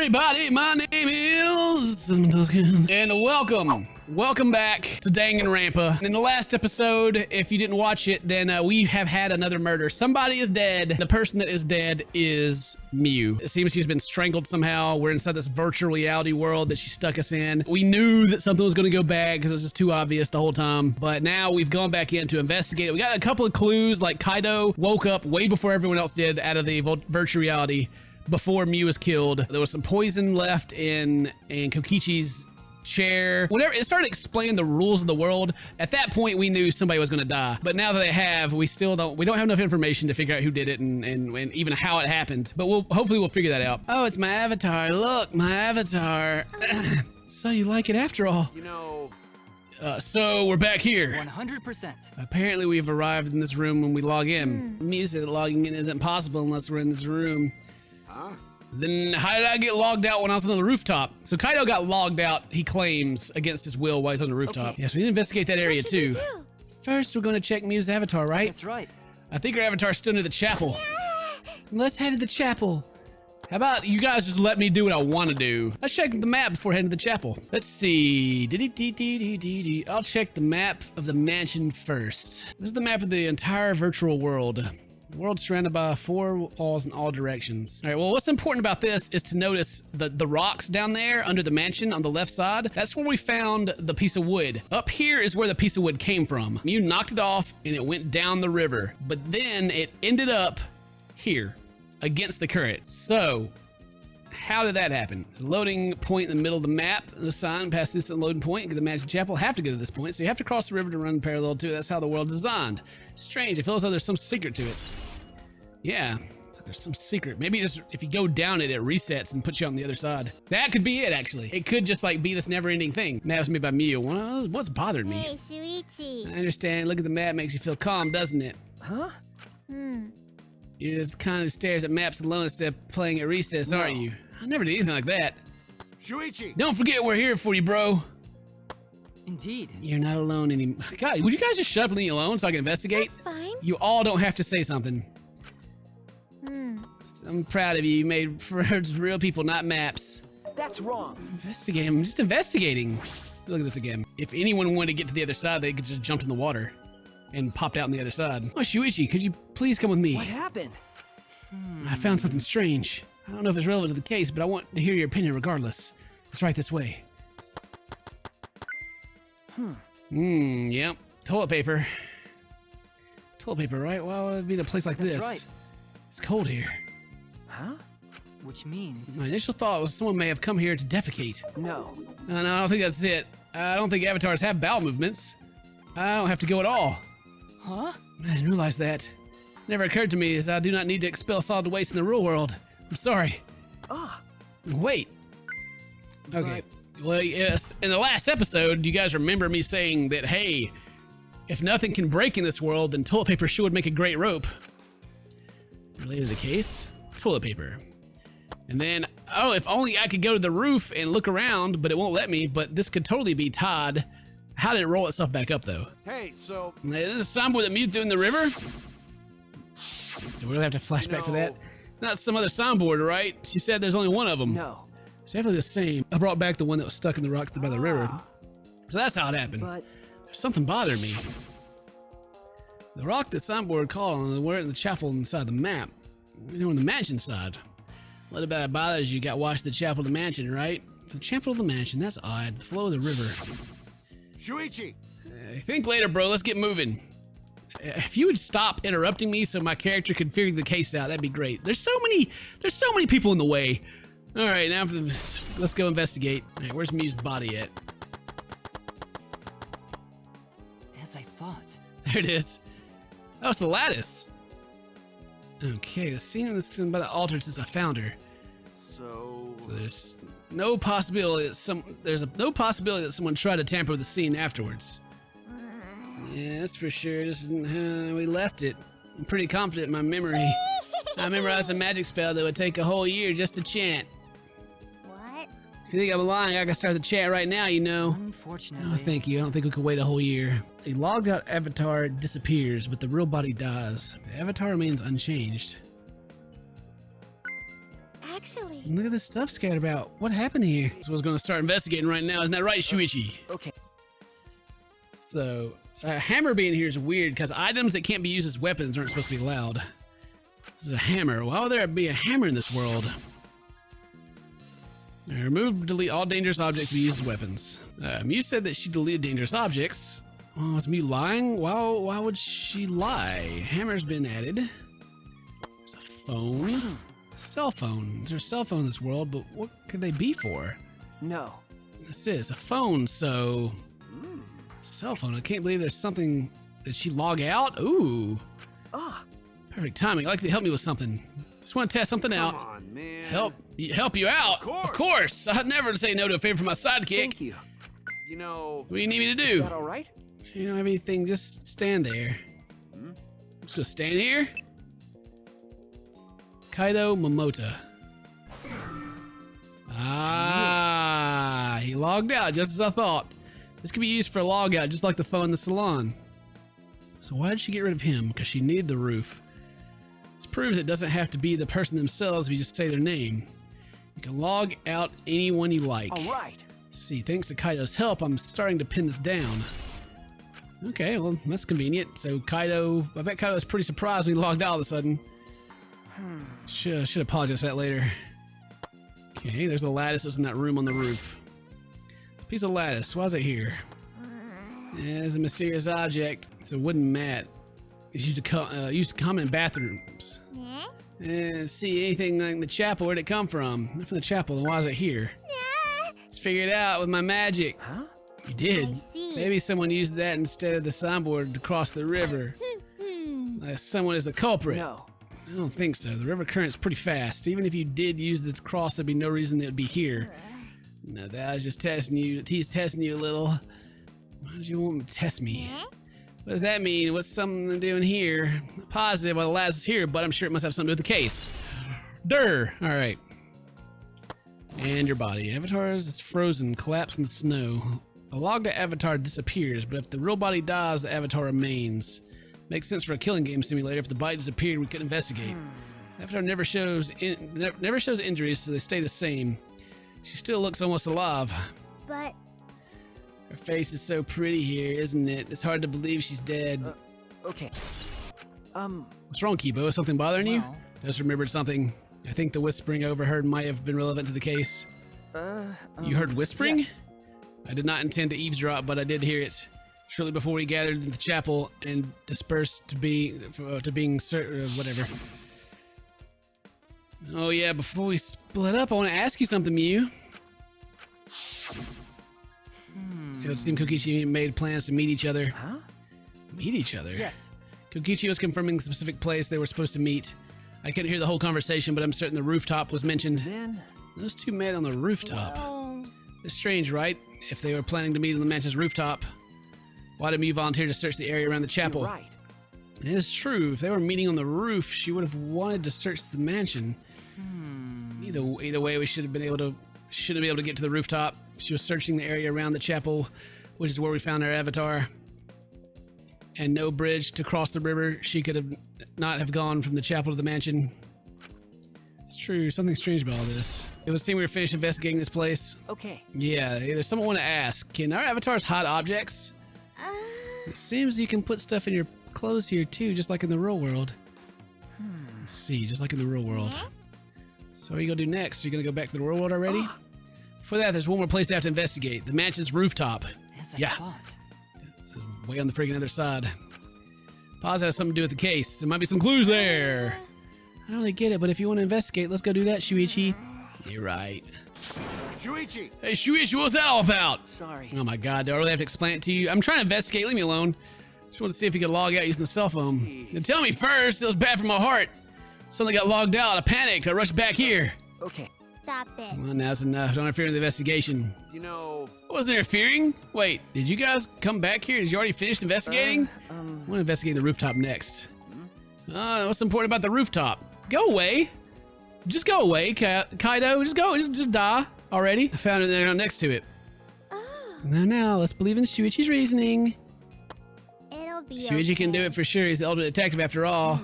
everybody, my name is CinnamonToastKen, and welcome back to Danganronpa. In the last episode, if you didn't watch it, then we have had another murder. Somebody is dead. The person that is dead is MIU. It seems she's been strangled somehow. We're inside this virtual reality world that she stuck us in. We knew that something was going to go bad because it was just too obvious the whole time, but now we've gone back in to investigate it. We got a couple of clues, like Kaido woke up way before everyone else did out of the virtual reality before MIU was killed. There was some poison left in Kokichi's chair. Whenever it started explaining the rules of the world, at that point we knew somebody was going to die. But now that they have, we don't have enough information to figure out who did it and even how it happened. But hopefully we'll figure that out. Oh, it's my avatar. Look, my avatar. So you like it after all. You know... So we're back here. 100%. Apparently we've arrived in this room when we log in. MIU said that logging in isn't possible unless we're in this room. Huh? Then how did I get logged out when I was on the rooftop? So Kaido got logged out, he claims, against his will while he's on the rooftop. Okay. Yes, we need to investigate that area too. First, we're going to check MIU's avatar, right? That's right. I think her avatar's still near the chapel. Let's head to the chapel. How about you guys just let me do what I want to do? Let's check the map before heading to the chapel. Let's see. I'll check the map of the mansion first. This is the map of the entire virtual world. The world's surrounded by 4 walls in all directions. All right, well, what's important about this is to notice the rocks down there under the mansion on the left side. That's where we found the piece of wood. Up here is where the piece of wood came from. You knocked it off and it went down the river, but then it ended up here against the current. So how did that happen? It's a loading point in the middle of the map. The sign past this loading point, get the magic chapel. Have to go to this point, so you have to cross the river to run parallel to it. That's how the world is designed. Strange. It feels as though there's some secret to it. Yeah, it's like there's some secret. Maybe just if you go down it, it resets and puts you on the other side. That could be it, actually. It could just like be this never-ending thing. Map's made by MIU. What's bothering me? Hey, Shuichi. I understand. Look at the map. Makes you feel calm, doesn't it? Huh? You're just kind of stares at maps alone instead of playing at recess, aren't you? I never did anything like that. Shuichi! Don't forget we're here for you, bro. Indeed. You're not alone anymore. God, would you guys just shut up and leave me alone so I can investigate? That's fine. You all don't have to say something. I'm proud of you. You made for real people, not maps. That's wrong. Investigate. I'm just investigating. Look at this again. If anyone wanted to get to the other side, they could just jump in the water and popped out on the other side. Oh, Shuichi, could you please come with me? What happened? I found something strange. I don't know if it's relevant to the case, but I want to hear your opinion regardless. It's right this way. Yep. Toilet paper. Toilet paper, right? Why would it be in a place like That's this? right. It's cold here. Huh? Which means... My initial thought was someone may have come here to defecate. No. No, I don't think that's it. I don't think avatars have bowel movements. I don't have to go at all. Huh? I didn't realize that. Never occurred to me as I do not need to expel solid waste in the real world. I'm sorry. Ah. Wait. Okay. Well, yes. In the last episode, you guys remember me saying that, hey, if nothing can break in this world, then toilet paper sure would make a great rope. Related to the case, toilet paper. And then, oh, if only I could go to the roof and look around, but it won't let me, but this could totally be tied. How did it roll itself back up, though? Hey, so... Is this a signboard that MIU threw in the river? Do we really have to flash back for that? Not some other signboard, right? She said there's only one of them. No. It's definitely the same. I brought back the one that was stuck in the rocks by the river. So that's how it happened. But... There's something bothering me. The rock that signboard called on, we're in the chapel inside the map. We're on the mansion side. What about it bothers you? Got washed the chapel to the mansion, right? The chapel to the mansion, that's odd. The flow of the river. Shuichi! Think later, bro. Let's get moving. If you would stop interrupting me so my character could figure the case out, that'd be great. There's so many people in the way. All right, now let's go investigate. All right, where's MIU's body at? As I thought. There it is. Oh, it's the lattice. Okay, the scene on this is altered since I found her. So there's no possibility that no possibility that someone tried to tamper with the scene afterwards. Yeah, that's for sure. We left it. I'm pretty confident in my memory. I memorized a magic spell that would take a whole year just to chant. What? If you think I'm lying, I can start the chant right now, you know. Unfortunately. No, thank you. I don't think we could wait a whole year. A logged out avatar disappears, but the real body dies. The avatar remains unchanged. actually. Look at this stuff scattered about. What happened here? So I was going to start investigating right now. Isn't that right, Shuichi? Okay. So, hammer being here is weird because items that can't be used as weapons aren't supposed to be allowed. This is a hammer. Why would there be a hammer in this world? Remove, delete all dangerous objects to be used as weapons. Mew said that she deleted dangerous objects. Oh, is Mew lying? Why would she lie? Hammer's been added. There's a phone. Cell phone. There's a cell phone in this world, but what could they be for? No. This is a phone, so... Cell phone. I can't believe there's something... Did she log out? Ooh. Ah. Perfect timing. I'd like to help me with something. Just want to test something out. Come on, man. Help you out? Of course. I'd never say no to a favor from my sidekick. Thank you. You know, What do you need me to Is do? that all right? You don't have anything, just stand there. I'm just gonna stand here. Kaido Momota. Ah, he logged out just as I thought. This could be used for a log out, just like the phone in the salon. So why did she get rid of him? Because she needed the roof. This proves it doesn't have to be the person themselves if you just say their name. You can log out anyone you like. All right. See, thanks to Kaido's help, I'm starting to pin this down. Okay, well, that's convenient. So Kaido, I bet Kaido was pretty surprised when he logged out all of a sudden. Should apologize for that later. Okay, there's the lattice that's in that room on the roof. Piece of lattice, why is it here? Yeah, there's a mysterious object. It's a wooden mat. It's used to common in bathrooms. See, anything like the chapel, where'd it come from? Not from the chapel, then why is it here? Let's figure it out with my magic. Huh? You did. I see. Maybe someone used that instead of the signboard to cross the river. Someone is the culprit. No. I don't think so. The river current's pretty fast. Even if you did use the cross, there'd be no reason it would be here. No, that was just testing you. He's testing you a little. Why did you want me to test me? What does that mean? What's something doing here? Positive while the lattice is here, but I'm sure it must have something to do with the case. Durr! Alright. And your body. Avatar is frozen, collapsed in the snow. A logged avatar disappears, but if the real body dies, the avatar remains. Makes sense for a killing game simulator. If the body disappeared, we could investigate. The avatar never shows injuries, so they stay the same. She still looks almost alive. But Her face is so pretty here, isn't it? It's hard to believe she's dead. Okay. What's wrong, Kibo? Is something bothering you? Well. Just remembered something. I think the whispering I overheard might have been relevant to the case. You heard whispering? Yes. I did not intend to eavesdrop, but I did hear it. Shortly before we gathered in the chapel and dispersed to being whatever. Oh yeah, before we split up, I want to ask you something, Mew. It would seem Kokichi made plans to meet each other. Huh? Meet each other? Yes. Kokichi was confirming the specific place they were supposed to meet. I couldn't hear the whole conversation, but I'm certain the rooftop was mentioned. Then. Those two met on the rooftop. oh, It's strange, right? If they were planning to meet on the mansion's rooftop, why did Mew volunteer to search the area around the chapel? You're right. It is true. If they were meeting on the roof, she would have wanted to search the mansion. Either way, we shouldn't be able to get to the rooftop. She was searching the area around the chapel, which is where we found our avatar. And no bridge to cross the river. She could not have gone from the chapel to the mansion. It's true. Something strange about all this. It would seem we were finished investigating this place. Okay. Yeah, there's someone I want to ask. Can our avatars hide objects? It seems you can put stuff in your clothes here too, just like in the real world. Let's see, just like in the real world. So what are you gonna do next? You're gonna go back to the real world already? For that, there's one more place I have to investigate. The mansion's rooftop. As I Yeah. thought. Way on the friggin' other side. Pause has something to do with the case. There might be some clues there. I don't really get it, but if you want to investigate, let's go do that, Shuichi. You're right. Shuichi! Hey, Shuichi, what's that all about? Sorry. Oh my god, do I really have to explain it to you? I'm trying to investigate, leave me alone. Just want to see if you could log out using the cell phone. Now tell me first, it was bad for my heart. Suddenly got logged out, I panicked, I rushed back here. Okay. stop it. Well, now's enough, don't interfere in the investigation. You know, I wasn't interfering? Wait, did you guys come back here? Did you already finish investigating? I want to investigate the rooftop next. What's important about the rooftop? Go away. Just go away, Kaido. Just go, just die already. I found it there next to it. Now, let's believe in Shuichi's reasoning. It'll be Shuichi can do it for sure. He's the ultimate detective after all.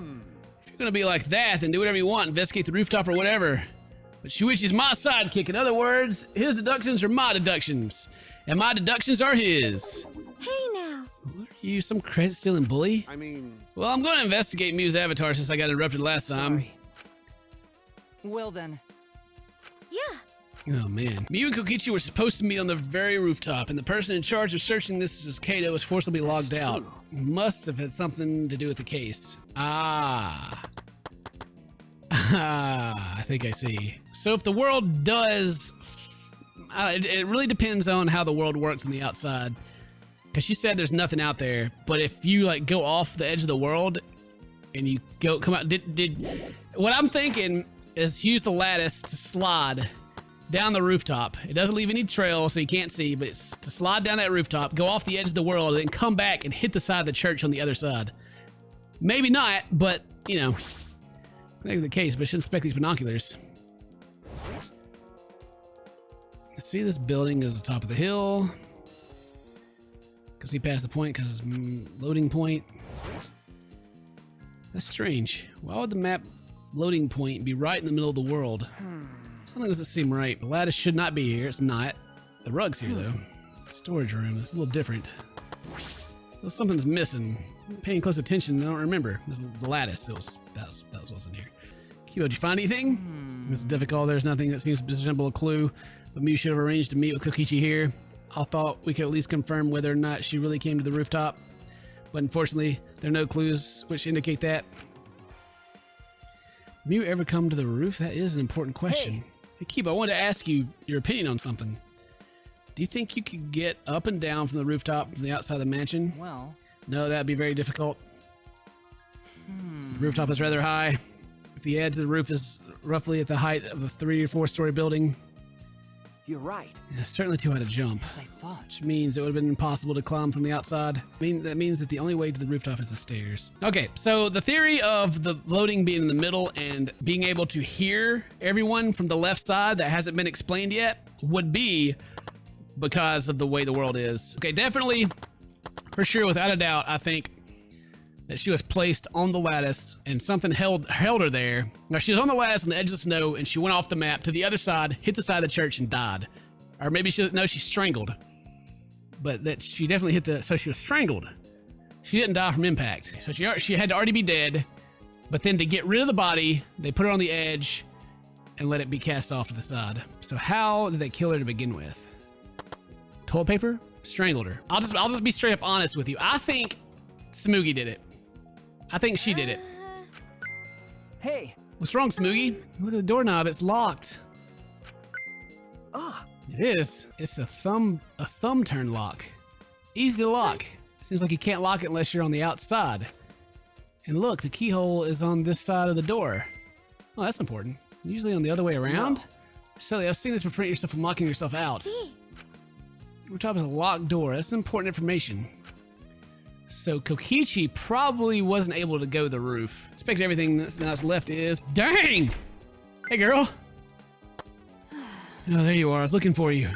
If you're gonna be like that, then do whatever you want. Investigate the rooftop or whatever. But Shuichi's my sidekick. In other words, his deductions are my deductions. And my deductions are his. Hey now. What are you, some credit stealing bully? I mean, Well, I'm going to investigate Miu's avatar since I got interrupted last time. Sorry. Well then. Yeah. Oh man. Miu and Kokichi were supposed to meet on the very rooftop, and the person in charge of searching this as Kato was forcibly logged out. Must have had something to do with the case. Ah, I think I see. So if the world does, it really depends on how the world works on the outside. Because she said there's nothing out there, but if you like go off the edge of the world and you come out, what I'm thinking is use the lattice to slide down the rooftop. It doesn't leave any trail so you can't see, but it's to slide down that rooftop, go off the edge of the world, and then come back and hit the side of the church on the other side. Maybe not, but you know, that could be the case, but I shouldn't expect these binoculars. Let's see, this building is the top of the hill. Cause he passed the point because loading point. That's strange. Why would the map loading point be right in the middle of the world? Something doesn't seem right. The lattice should not be here. It's not. The rug's here though. Storage room. It's a little different. Well, something's missing. Paying close attention, I don't remember. It was the lattice. That was what's in here. Kibo, did you find anything? This is difficult. There's nothing that seems to resemble a clue. But Miu should have arranged to meet with Kokichi here. I thought we could at least confirm whether or not she really came to the rooftop. But unfortunately, there are no clues which indicate that. Miu ever come to the roof? That is an important question. Hey, Kibo, I wanted to ask you your opinion on something. Do you think you could get up and down from the rooftop from the outside of the mansion? Well. No, that'd be very difficult. The rooftop is rather high. If the edge of the roof is roughly at the height of a 3 or 4 story building, You're right. it's certainly too high to jump. As I thought. Which means it would have been impossible to climb from the outside. That means that the only way to the rooftop is the stairs. Okay, so the theory of the loading being in the middle and being able to hear everyone from the left side that hasn't been explained yet would be because of the way the world is. Okay, definitely, for sure, without a doubt, I think that she was placed on the lattice and something held her there. Now, she was on the lattice on the edge of the snow and she went off the map to the other side, hit the side of the church and died. Or maybe she's strangled. But that she definitely hit so she was strangled. She didn't die from impact. So she had to already be dead. But then to get rid of the body, they put her on the edge and let it be cast off to the side. So how did they kill her to begin with? Toilet paper? Strangled her. I'll just be straight up honest with you. I think Smoogie did it. I think she did it. Hey. What's wrong, Smoogie? Look at the doorknob. It's locked. Ah. It is. It's a thumb turn lock. Easy to lock. Seems like you can't lock it unless you're on the outside. And look, the keyhole is on this side of the door. Oh, that's important. Usually on the other way around. Silly, I've seen this prevent yourself from locking yourself out. Rooftop is a locked door. That's important information. So Kokichi probably wasn't able to go to the roof. Expect everything that's left is... Dang! Hey, girl. Oh, there you are. I was looking for you.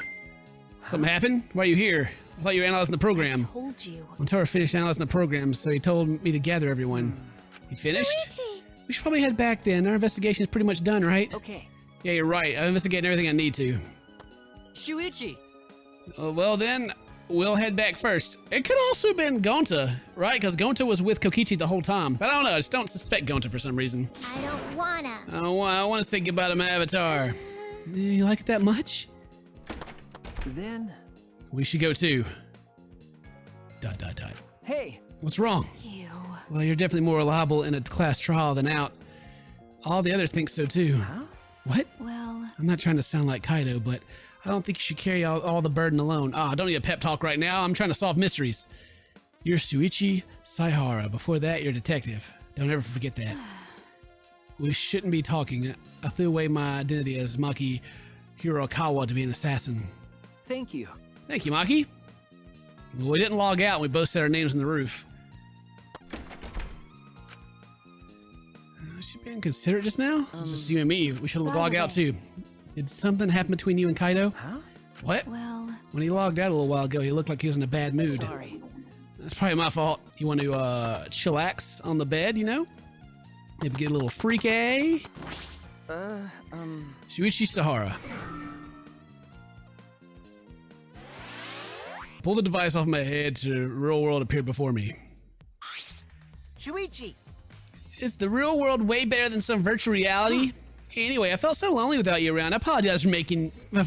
Something happened? Why are you here? I thought you were analyzing the program. I told you. Montoro finished analyzing the program, so he told me to gather everyone. You finished? Shuichi. We should probably head back then. Our investigation is pretty much done, right? Okay. Yeah, you're right. I'm investigating everything I need to. Shuichi. Well then, we'll head back first. It could also have been Gonta, right? Because Gonta was with Kokichi the whole time. But I don't know, I just don't suspect Gonta for some reason. I don't wanna. I want to say goodbye to my avatar. You like it that much? Then. We should go too. ... Hey. What's wrong? You. Well, you're definitely more reliable in a class trial than out. All the others think so too. Huh? What? Well. I'm not trying to sound like Kaido, but I don't think you should carry all the burden alone. I don't need a pep talk right now. I'm trying to solve mysteries. You're Shuichi Saihara. Before that, you're a detective. Don't ever forget that. We shouldn't be talking. I threw away my identity as Maki Hirokawa to be an assassin. Thank you. Thank you, Maki. Well, we didn't log out and we both said our names on the roof. She being considerate just now? This is just you and me. We should log out too. Did something happen between you and Kaido? Huh? What? Well. When he logged out a little while ago, he looked like he was in a bad mood. Sorry. That's probably my fault. You want to chillax on the bed, you know? Maybe get a little freaky? Shuichi Sahara. Pull the device off my head to real world appear before me. Shuichi! Is the real world way better than some virtual reality? Anyway, I felt so lonely without you around. I apologize for making me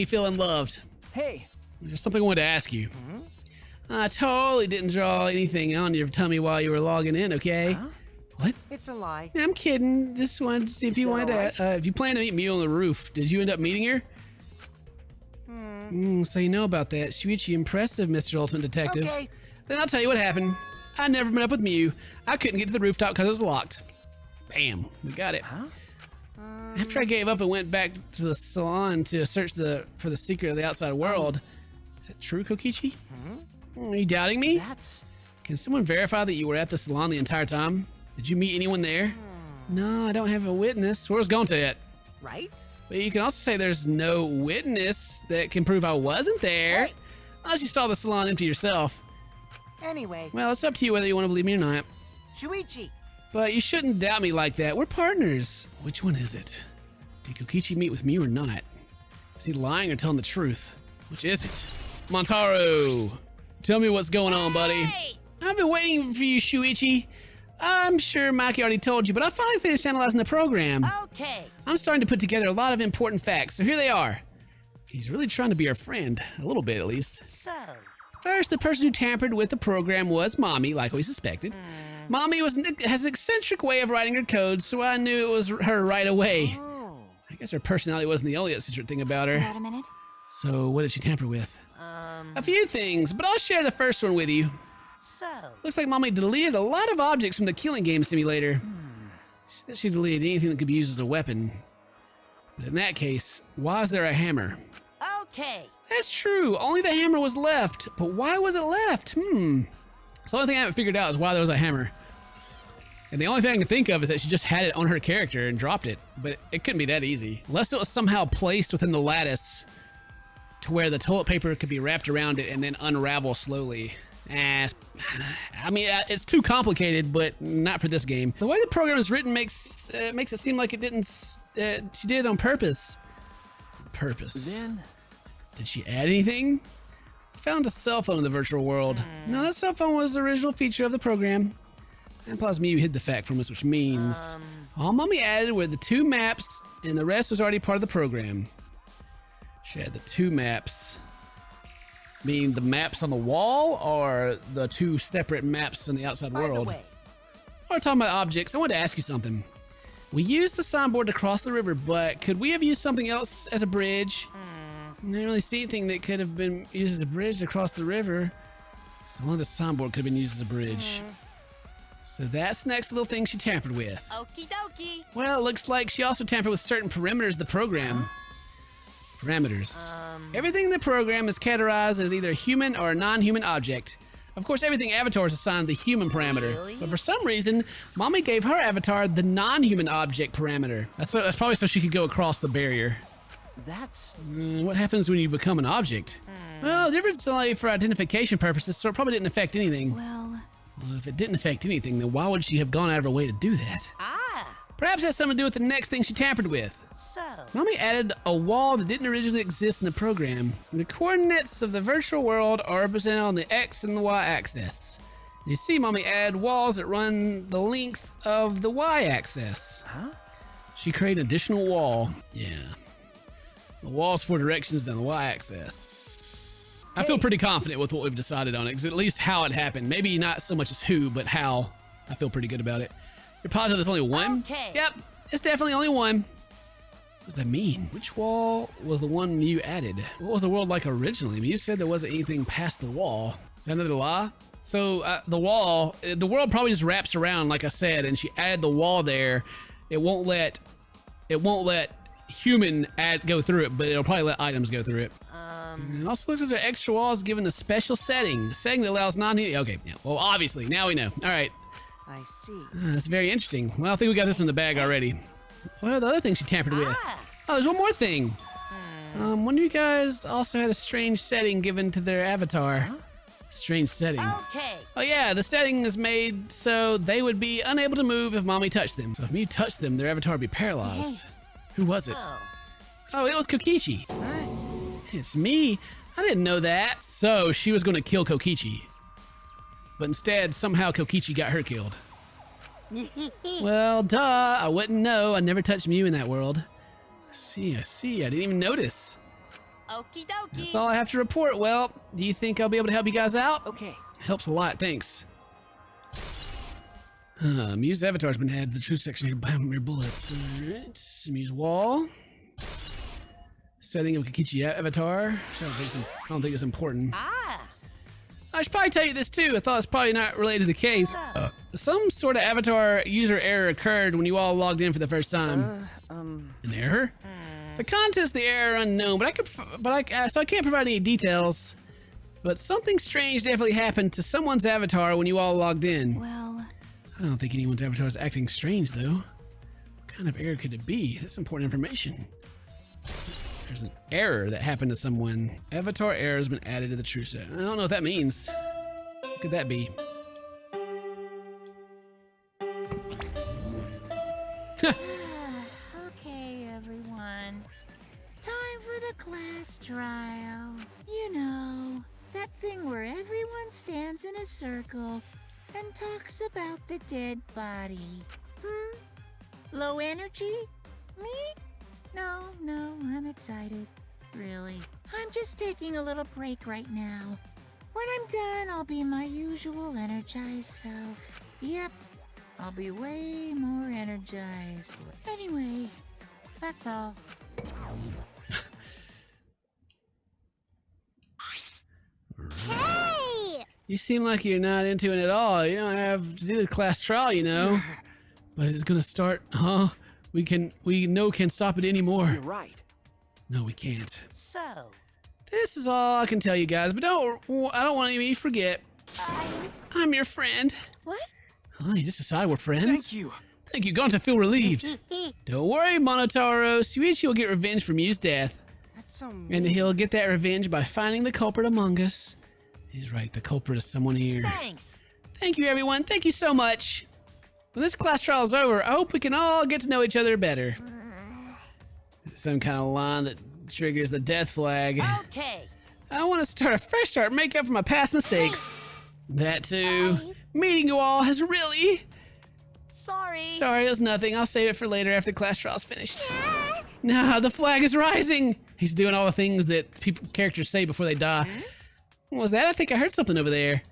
feel unloved. Hey! There's something I wanted to ask you. I totally didn't draw anything on your tummy while you were logging in, okay? Huh? What? It's a lie. I'm kidding. Just wanted to see if you wanted to, if you plan to meet me on the roof. Did you end up meeting her? So you know about that. Shuichi, impressive, Mr. Ultimate Detective. Okay. Then I'll tell you what happened. I never met up with MIU. I couldn't get to the rooftop because it was locked. Bam. We got it. Huh? After I gave up and went back to the salon to search for the secret of the outside world. Is that true, Kokichi? Are you doubting me? That's... Can someone verify that you were at the salon the entire time? Did you meet anyone there? No, I don't have a witness. Where's going to it? right? But you can also say there's no witness that can prove I wasn't there. Hey. Unless you saw the salon empty yourself. Anyway, Well, it's up to you whether you want to believe me or not. Shuichi. But you shouldn't doubt me like that. We're partners. Which one is it? Did Kokichi meet with me or not? Is he lying or telling the truth? Which is it? Montaro, tell me what's going on, buddy. Hey! I've been waiting for you, Shuichi. I'm sure Maki already told you, but I finally finished analyzing the program. Okay. I'm starting to put together a lot of important facts, so here they are. He's really trying to be our friend, a little bit at least. So, First, the person who tampered with the program was Mommy, like we suspected. Mommy has an eccentric way of writing her code, so I knew it was her right away. oh, I guess her personality wasn't the only eccentric thing about her. Wait a minute. So what did she tamper with? A few things, but I'll share the first one with you. so, Looks like Mommy deleted a lot of objects from the killing game simulator. She said she deleted anything that could be used as a weapon. But in that case, why is there a hammer? okay. That's true, only the hammer was left. But why was it left? So the only thing I haven't figured out is why there was a hammer. And the only thing I can think of is that she just had it on her character and dropped it. But it couldn't be that easy. Unless it was somehow placed within the lattice to where the toilet paper could be wrapped around it and then unravel slowly. I mean, it's too complicated, but not for this game. The way the program is written makes it seem like it didn't. She did it on purpose. Purpose. Then, Did she add anything? I found a cell phone in the virtual world. No, that cell phone was the original feature of the program. And plus, MIU hid the fact from us, which means all Mommy added were the 2 maps, and the rest was already part of the program. She had the 2 maps. Mean the maps on the wall, or the 2 separate maps in the outside by the world? way, While we're talking about objects, I wanted to ask you something. We used the signboard to cross the river, but could we have used something else as a bridge? I didn't really see anything that could have been used as a bridge to cross the river. So only the signboard could have been used as a bridge. So that's the next little thing she tampered with. okie dokie. Well, it looks like she also tampered with certain parameters of the program. Parameters. Everything in the program is categorized as either a human or a non-human object. Of course, everything Avatar is assigned the human parameter. Really? But for some reason, Mommy gave her avatar the non-human object parameter. That's probably so she could go across the barrier. That's... What happens when you become an object? Well, the difference is only for identification purposes, so it probably didn't affect anything. Well, Well, if it didn't affect anything, then why would she have gone out of her way to do that? Perhaps it has something to do with the next thing she tampered with. so... Mommy added a wall that didn't originally exist in the program. The coordinates of the virtual world are represented on the X and the Y axis. You see, Mommy added walls that run the length of the Y axis. Huh? She created an additional wall. Yeah. The walls for directions down the Y axis. I feel pretty confident with what we've decided on it, 'cause at least how it happened. Maybe not so much as who, but how. I feel pretty good about it. You're positive there's only one? Okay. Yep, it's definitely only one. What does that mean? Which wall was the one you added? What was the world like originally? I mean, you said there wasn't anything past the wall. Is that another lie? So the world probably just wraps around, like I said, and she added the wall there. It won't let human go through it, but it'll probably let items go through it. It also looks like there are extra walls given a special setting. The setting that allows okay, yeah, well, obviously, now we know. All right. I see. That's very interesting. Well, I think we got this in the bag already. What are the other things she tampered with? Oh, there's one more thing. One of you guys also had a strange setting given to their avatar. Strange setting. Okay. Oh yeah, the setting is made so they would be unable to move if Mommy touched them. So if Miu touched them, their avatar would be paralyzed. Who was it? Oh, it was Kokichi. It's me. I didn't know that. So she was going to kill Kokichi. But instead, somehow Kokichi got her killed. Well, duh, I wouldn't know. I never touched Miu in that world. I see, I didn't even notice. Okie dokie. That's all I have to report. Well, do you think I'll be able to help you guys out? Okay. Helps a lot, thanks. Miu's avatar's been added to the truth section here by your bullets. Alright, Miu's wall. Setting of Kokichi avatar. So I don't think it's important. I should probably tell you this too. I thought it's probably not related to the case. Some sort of avatar user error occurred when you all logged in for the first time. An error? The contents of the error are unknown, so I can't provide any details. But something strange definitely happened to someone's avatar when you all logged in. Well, I don't think anyone's avatar is acting strange though. What kind of error could it be? That's important information. There's an error that happened to someone. Avatar error has been added to the true set. I don't know what that means. What could that be? Okay, everyone. Time for the class trial. You know, that thing where everyone stands in a circle and talks about the dead body. Low energy? Me? No, I'm excited. Really. I'm just taking a little break right now. When I'm done, I'll be my usual energized self. Yep, I'll be way more energized. Anyway, that's all. hey! You seem like you're not into it at all. You don't have to do the class trial, you know. But it's gonna start, huh? We know can't stop it anymore. You're right. No, we can't. So, This is all I can tell you guys, but I don't want you to forget. I'm your friend. What? Oh, you just decided we're friends? Thank you. Thank you, going to feel relieved. Don't worry, Monotaro. Shuichi will get revenge for Miu's death. that's so And he'll get that revenge by finding the culprit among us. He's right, the culprit is someone here. thanks. Thank you, everyone. Thank you so much. When this class trial is over, I hope we can all get to know each other better. Some kind of line that triggers the death flag. Okay. I want to start a fresh start, make up for my past mistakes. That too. Meeting you all has really... Sorry. Sorry, it was nothing. I'll save it for later after the class trial's finished. Nah, the flag is rising. He's doing all the things that characters say before they die. What was that? I think I heard something over there.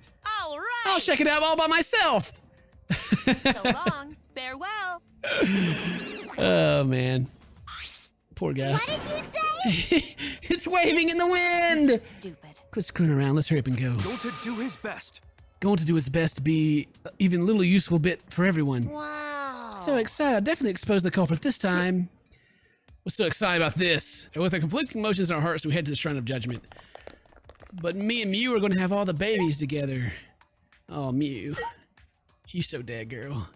All right. I'll check it out all by myself. So long. Farewell. Oh, man. Poor guy. What did you say? It's waving in the wind. Stupid. Quit screwing around. Let's hurry up and go. Going to do his best. Going to do his best to be even a little useful bit for everyone. Wow. So excited. I definitely exposed the culprit this time. We're so excited about this. And with our conflicting emotions in our hearts, we head to the Shrine of Judgement. But me and Miu are going to have all the babies together. Oh, Miu. You so dead, girl.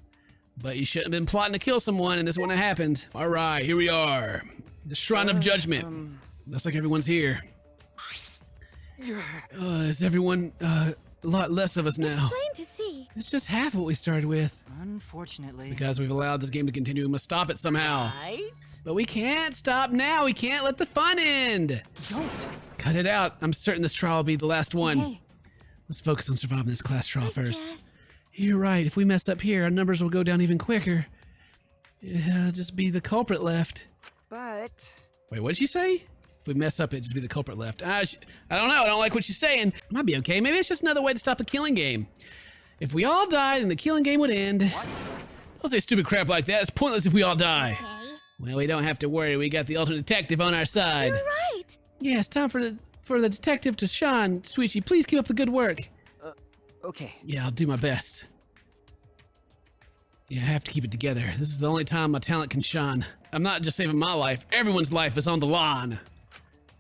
But you shouldn't have been plotting to kill someone, and this wouldn't have happened. All right, here we are. The Shrine of Judgment. Looks like everyone's here. Is everyone a lot less of us now? Plain to see. It's just half what we started with. Unfortunately. Because we've allowed this game to continue, we must stop it somehow. Right? But we can't stop now. We can't let the fun end. Don't. Cut it out. I'm certain this trial will be the last one. Okay. Let's focus on surviving this class trial first. Yes. You're right. If we mess up here, our numbers will go down even quicker. It'll just be the culprit left. But Wait, what did she say? If we mess up, it'd just be the culprit left. I don't know. I don't like what she's saying. It might be okay. Maybe it's just another way to stop the killing game. If we all die, then the killing game would end. What? Don't say stupid crap like that. It's pointless if we all die. Okay. Well, we don't have to worry. We got the ultimate detective on our side. You're right. Yeah, it's time for the detective to shine. Sweetie, please keep up the good work. okay. Yeah, I'll do my best. Yeah, I have to keep it together. This is the only time my talent can shine. I'm not just saving my life. Everyone's life is on the line.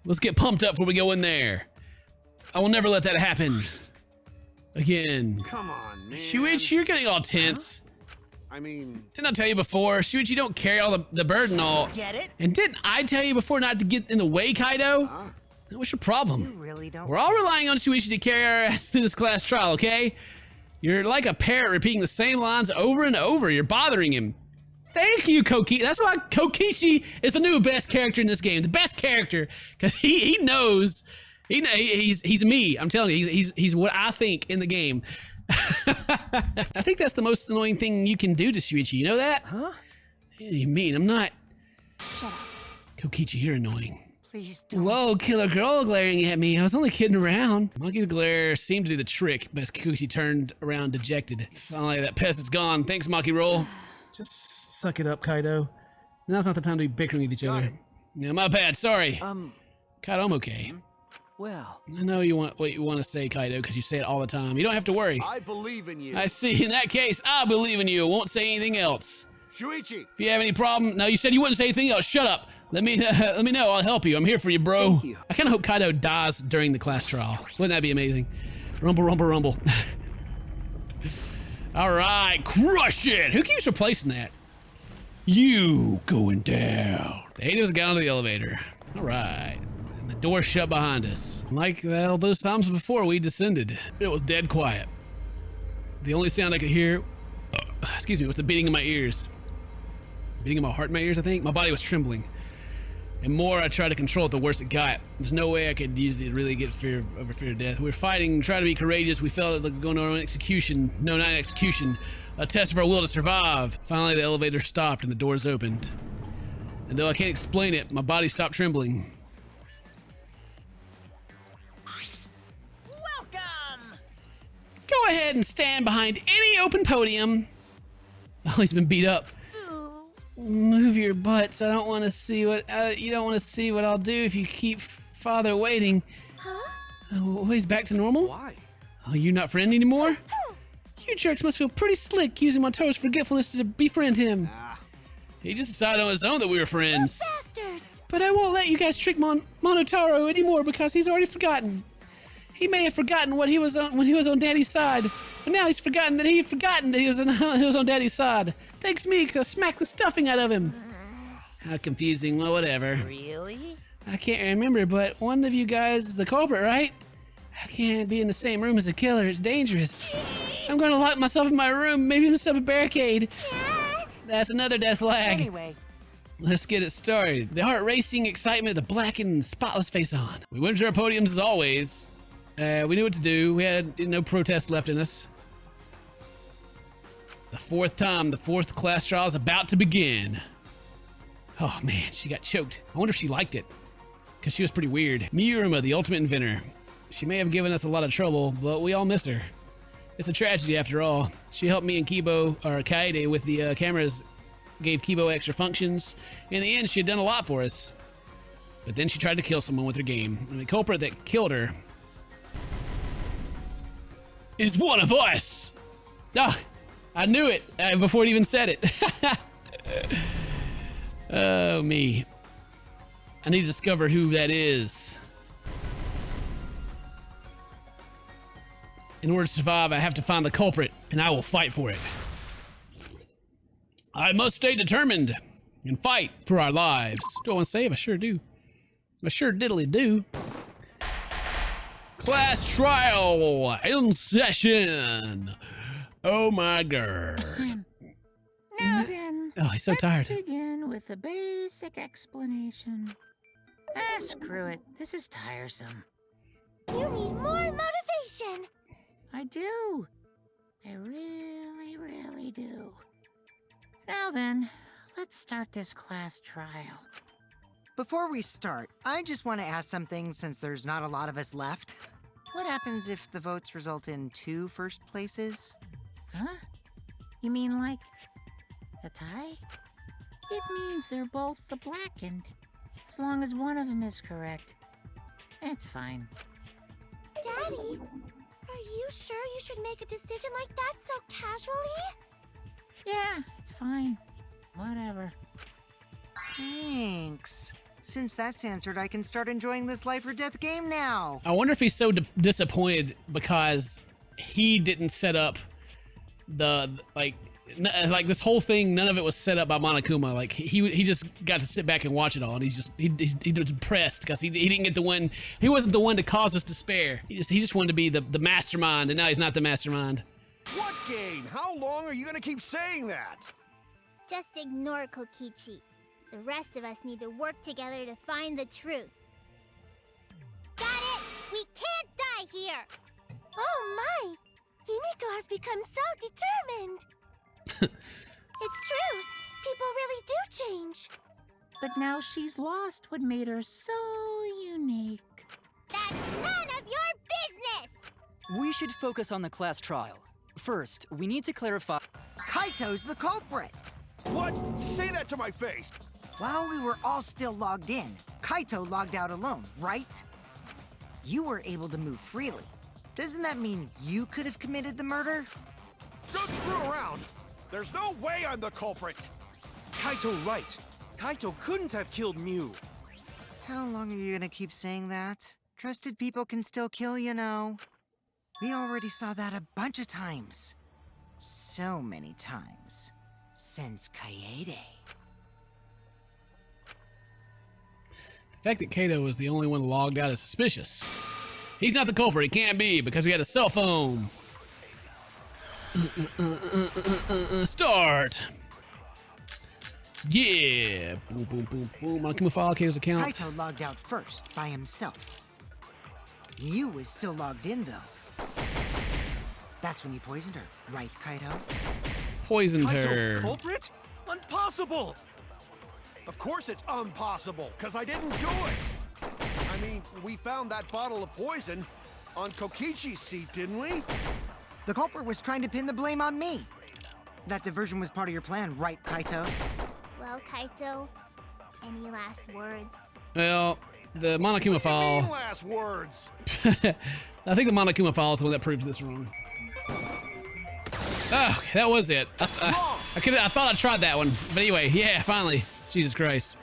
Let's get pumped up before we go in there. I will never let that happen. Again. Come on, man. Shuichi, you're getting all tense. I mean, Didn't I tell you before? Shuichi, don't carry all the burden all. Get it? And didn't I tell you before not to get in the way, Kaido? What's your problem? You really don't. We're all relying on Shuichi to carry our ass through this class trial, okay? You're like a parrot repeating the same lines over and over. You're bothering him. Thank you, Kokichi. That's why Kokichi is the new best character in this game. The best character. Because he knows. He's me. I'm telling you, he's what I think in the game. I think that's the most annoying thing you can do to Shuichi. You know that? Huh? You mean I'm not. Shut up. Kokichi, you're annoying. Please don't. Whoa, killer girl glaring at me. I was only kidding around. Monkey's glare seemed to do the trick, but as Kokichi turned around dejected. Finally, that pest is gone. Thanks, Monkey Roll. Just suck it up, Kaido. Now's not the time to be bickering with each other. Yeah, my bad. Sorry. Kaido, I'm okay. Well, I know you want what you want to say, Kaido, because you say it all the time. You don't have to worry. I believe in you. I see. In that case, I believe in you. Won't say anything else. Shuichi. If you have any problem, no, you said you wouldn't say anything else. Shut up. Let me know. I'll help you. I'm here for you, bro. Thank you. I kind of hope Kaido dies during the class trial. Wouldn't that be amazing? Rumble, rumble, rumble. All right, crush it. Who keeps replacing that? You going down. The 8 of us got onto the elevator. All right. And the door shut behind us. Like all those times before we descended. It was dead quiet. The only sound I could hear, excuse me, was the beating of my ears. Beating of my heart in my ears, I think. My body was trembling. And more I tried to control it, the worse it got. There's no way I could use it to really get fear of death. We were fighting, trying to be courageous. We felt like going to our own execution. No, not an execution. A test of our will to survive. Finally, the elevator stopped and the doors opened. And though I can't explain it, my body stopped trembling. Welcome! Go ahead and stand behind any open podium. Oh, he's been beat up. Move your butts. I don't want to see what you don't want to see what I'll do if you keep father waiting. Huh? Oh, he's back to normal? Why? Oh, you're not friend anymore? You jerks must feel pretty slick using my toes forgetfulness to befriend him. He just decided on his own that we were friends. Bastards! But I won't let you guys trick Monotaro anymore because he's already forgotten. He may have forgotten what he was on when he was on Daddy's side, but now he's forgotten that he was on Daddy's side. Thanks me, because I smacked the stuffing out of him. How confusing. Well, whatever. Really? I can't remember, but one of you guys is the culprit, right? I can't be in the same room as a killer. It's dangerous. I'm going to lock myself in my room, maybe set up a barricade. That's another death flag. anyway. Let's get it started. The heart racing excitement, the black and spotless face on. We went to our podiums as always. We knew what to do. We had no protest left in us. The fourth time, the fourth class trial is about to begin. Oh man, she got choked. I wonder if she liked it, because she was pretty weird. Miyuruma, the ultimate inventor. She may have given us a lot of trouble, but we all miss her. It's a tragedy after all. She helped me and Kaede with the cameras, gave Kibo extra functions. In the end, she had done a lot for us. But then she tried to kill someone with her game, and the culprit that killed her is one of us! Ah, I knew it before it even said it. Oh, me. I need to discover who that is. In order to survive, I have to find the culprit, and I will fight for it. I must stay determined and fight for our lives. Do I want to save? I sure do. I sure diddly do. Class trial in session. Oh my god. Now then, Oh, he's so tired. let's begin with a basic explanation. Ah, screw it. This is tiresome. You need more motivation! I do. I really, really do. Now then, let's start this class trial. Before we start, I just want to ask something since there's not a lot of us left. What happens if the votes result in 2 first places? Huh? You mean like a tie? It means they're both the blackened, as long as one of them is correct. It's fine. Daddy, are you sure you should make a decision like that so casually? Yeah, it's fine. Whatever. Thanks. Since that's answered, I can start enjoying this life or death game now. I wonder if he's so disappointed because he didn't set up the, like, like this whole thing, none of it was set up by Monokuma. Like he just got to sit back and watch it all, and he was depressed because he didn't get the one. He wasn't the one to cause us despair. He just wanted to be the mastermind, and now he's not the mastermind. What game? How long are you gonna keep saying that? Just ignore Kokichi. The rest of us need to work together to find the truth. Got it! We can't die here! Oh my! Himiko has become so determined! It's true! People really do change! But now she's lost what made her so unique. That's none of your business! We should focus on the class trial. First, we need to clarify. Kaito's the culprit. What? Say that to my face! While we were all still logged in, Kaito logged out alone, right? You were able to move freely. Doesn't that mean you could have committed the murder? Don't screw around! There's no way I'm the culprit! Kaito right. Kaito couldn't have killed MIU. How long are you gonna keep saying that? Trusted people can still kill, you know. We already saw that a bunch of times. So many times. Since Kaede. The fact that Kato was the only one logged out is suspicious. He's not the culprit. He can't be because we had a cell phone. Start. Yeah. Boom, boom, boom, boom. Monokuma file Kato's account. Kaito logged out first by himself. MIU was still logged in though. That's when you poisoned her, right, Kaito? Poisoned Kaito, her. culprit? Impossible! Of course it's impossible, because I didn't do it! I mean, we found that bottle of poison on Kokichi's seat, didn't we? The culprit was trying to pin the blame on me. That diversion was part of your plan, right, Kaito? Well, Kaito, any last words? Well, the Monokuma Mean file. last words! I think the Monokuma file is the one that proves this wrong. Oh, okay, that was it. I thought I tried that one, but anyway, yeah, finally. Jesus Christ.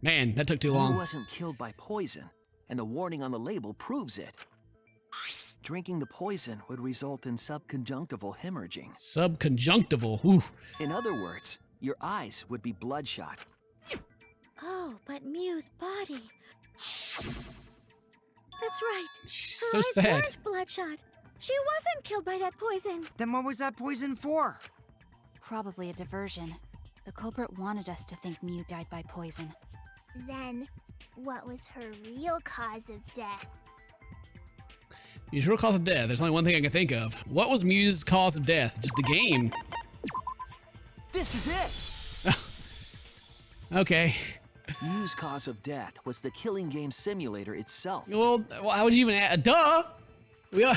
Man, that took too He long. wasn't killed by poison, and the warning on the label proves it. Drinking the poison would result in subconjunctival hemorrhaging. Subconjunctival. Ooh. In other words, your eyes would be bloodshot. Oh, but MIU's body. That's right. So Her eyes sad. weren't bloodshot. She wasn't killed by that poison. Then what was that poison for? Probably a diversion. The culprit wanted us to think MIU died by poison. Then, what was her real cause of death? Miu's real cause of death. There's only one thing I can think of. What was Miu's cause of death? Just the game. This is it! Okay. MIU's cause of death was the killing game simulator itself. Well, how would you even add? Duh! We are.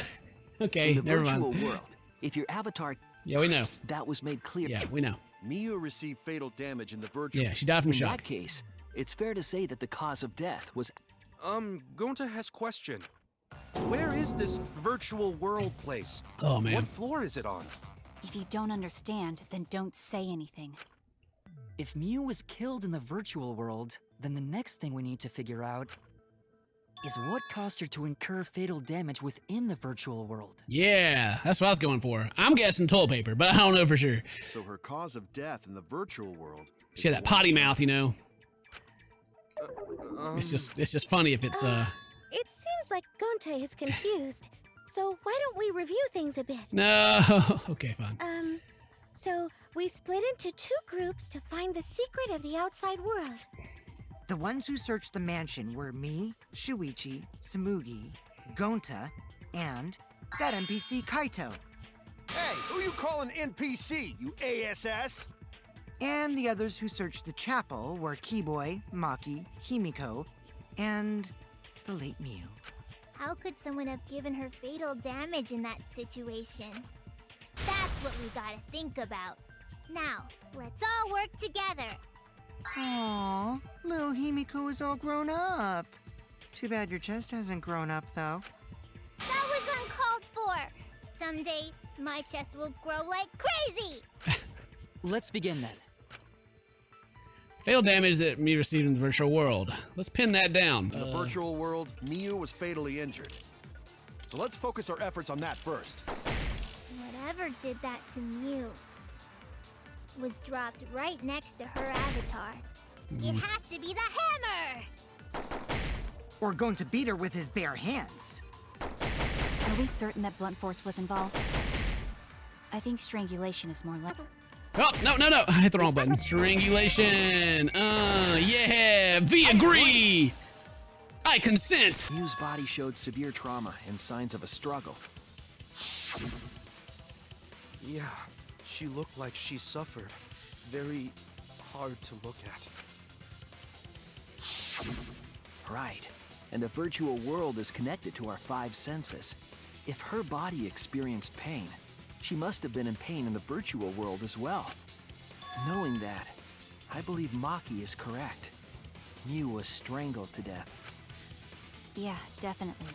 Okay, In the never virtual mind. world, if your avatar, Yeah, we know. that was made clear. Yeah, we know. MIU received fatal damage in the virtual. Yeah, she died from In shock. that case, it's fair to say that the cause of death was Gonta has question. Where is this virtual world place? Oh, man. What floor is it on? If you don't understand, then don't say anything. If MIU was killed in the virtual world, then the next thing we need to figure out is what caused her to incur fatal damage within the virtual world. Yeah, that's what I was going for. I'm guessing toilet paper, but I don't know for sure. So her cause of death in the virtual world. She had that potty mouth, you know. It's just funny if it's It seems like Gonta is confused. So why don't we review things a bit? no. Okay, fine. So we split into two groups to find the secret of the outside world. The ones who searched the mansion were me, Shuichi, Samugi, Gonta, and that NPC Kaito. Hey, who you calling NPC, you ASS? And the others who searched the chapel were Keyboy, Maki, Himiko, and the late MIU. How could someone have given her fatal damage in that situation? That's what we gotta think about. Now, let's all work together. Aww, little Himiko is all grown up. Too bad your chest hasn't grown up, though. That was uncalled for. Someday, my chest will grow like crazy. Let's begin then. Fatal damage that Miu received in the virtual world. Let's pin that down. In the virtual world, MIU was fatally injured. So let's focus our efforts on that first. Whoever did that to Mew was dropped right next to her avatar. It has to be the hammer! Or going to beat her with his bare hands. Are we certain that blunt force was involved? I think strangulation is more likely. Oh, no. I hit the wrong button. Strangulation. Yeah. We agree. I consent. Mew's body showed severe trauma and signs of a struggle. Yeah, she looked like she suffered. Very hard to look at. Right. And the virtual world is connected to our 5 senses. If her body experienced pain, she must have been in pain in the virtual world as well. Knowing that, I believe Maki is correct. Mew was strangled to death. Yeah, definitely.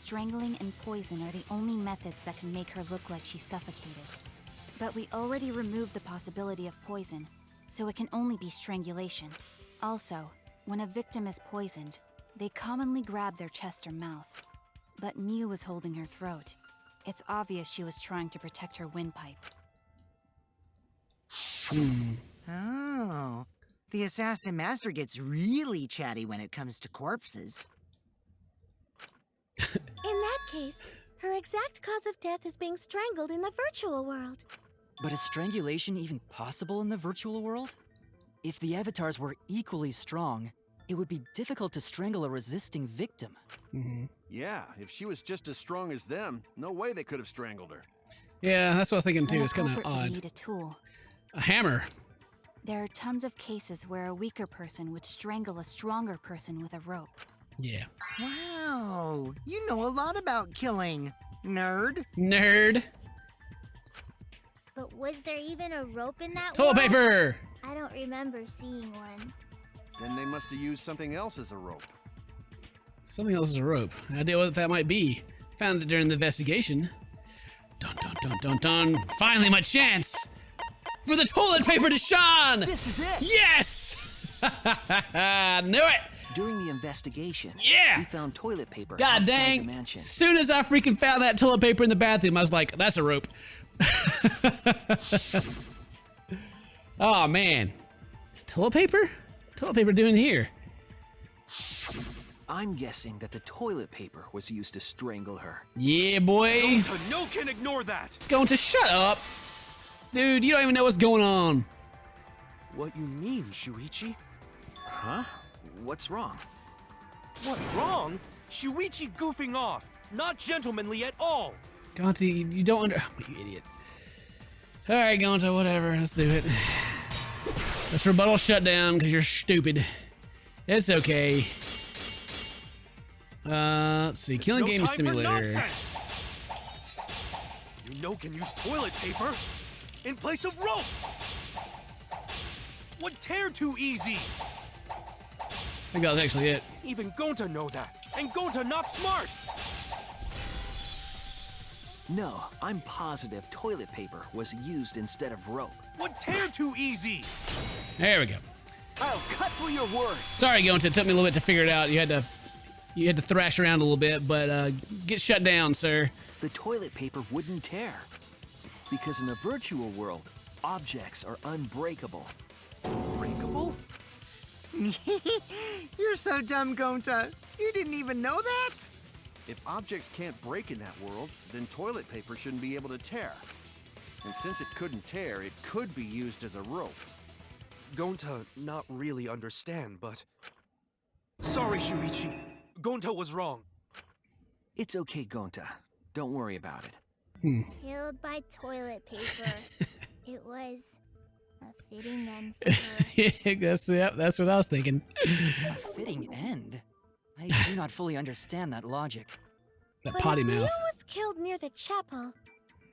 Strangling and poison are the only methods that can make her look like she suffocated. But we already removed the possibility of poison, so it can only be strangulation. Also, when a victim is poisoned, they commonly grab their chest or mouth. But Mew was holding her throat. It's obvious she was trying to protect her windpipe. Oh. The assassin master gets really chatty when it comes to corpses. In that case, her exact cause of death is being strangled in the virtual world. But is strangulation even possible in the virtual world? If the avatars were equally strong, it would be difficult to strangle a resisting victim. Yeah, if she was just as strong as them, no way they could have strangled her. Yeah, that's what I was thinking too. Then It's kind of culprit would odd. need a tool. A hammer. There are tons of cases where a weaker person would strangle a stronger person with a rope. Yeah. Wow, you know a lot about killing, nerd. Nerd. But was there even a rope in that Toilet world? paper. I don't remember seeing one. Then they must have used something else as a rope. Something else is a rope. Idea what that might be. Found it during the investigation. Dun dun dun dun dun. Finally, my chance for the toilet paper to shine. This is it! Yes! Knew it. During the investigation, Yeah! we found toilet paper God outside dang! the mansion. Soon as I freaking found that toilet paper in the bathroom, I was like, "That's a rope." Oh man, toilet paper? Toilet paper doing here? I'm guessing that the toilet paper was used to strangle her. Yeah, boy. No can ignore that! Going to shut up, dude. You don't even know what's going on. What you mean, Shuichi? Huh? What's wrong? What wrong? Shuichi goofing off! Not gentlemanly at all! Gonta, you don't under. Oh, you idiot. All right, Gonta, whatever. Let's do it. Let's rebuttal shutdown because you're stupid. It's okay. Let's see. Killing No Game time for Simulator. nonsense! You know can use toilet paper in place of rope! Would tear too easy! I think that was actually it. Even Gonta know that, and Gonta not smart! No, I'm positive toilet paper was used instead of rope. Would tear too easy! There we go. I'll cut through your words. Sorry, Gonta. It took me a little bit to figure it out. You had to thrash around a little bit, but get shut down, sir. The toilet paper wouldn't tear. Because in the virtual world, objects are unbreakable. Breakable? You're so dumb, Gonta. You didn't even know that? If objects can't break in that world, then toilet paper shouldn't be able to tear. And since it couldn't tear, it could be used as a rope. Gonta not really understand, but... Sorry, Shuichi. Gonta was wrong. It's okay, Gonta. Don't worry about it. Killed by toilet paper. It was a fitting end for her. That's what I was thinking. A fitting end? I do not fully understand that logic. That When potty Mew mouth. was killed near the chapel,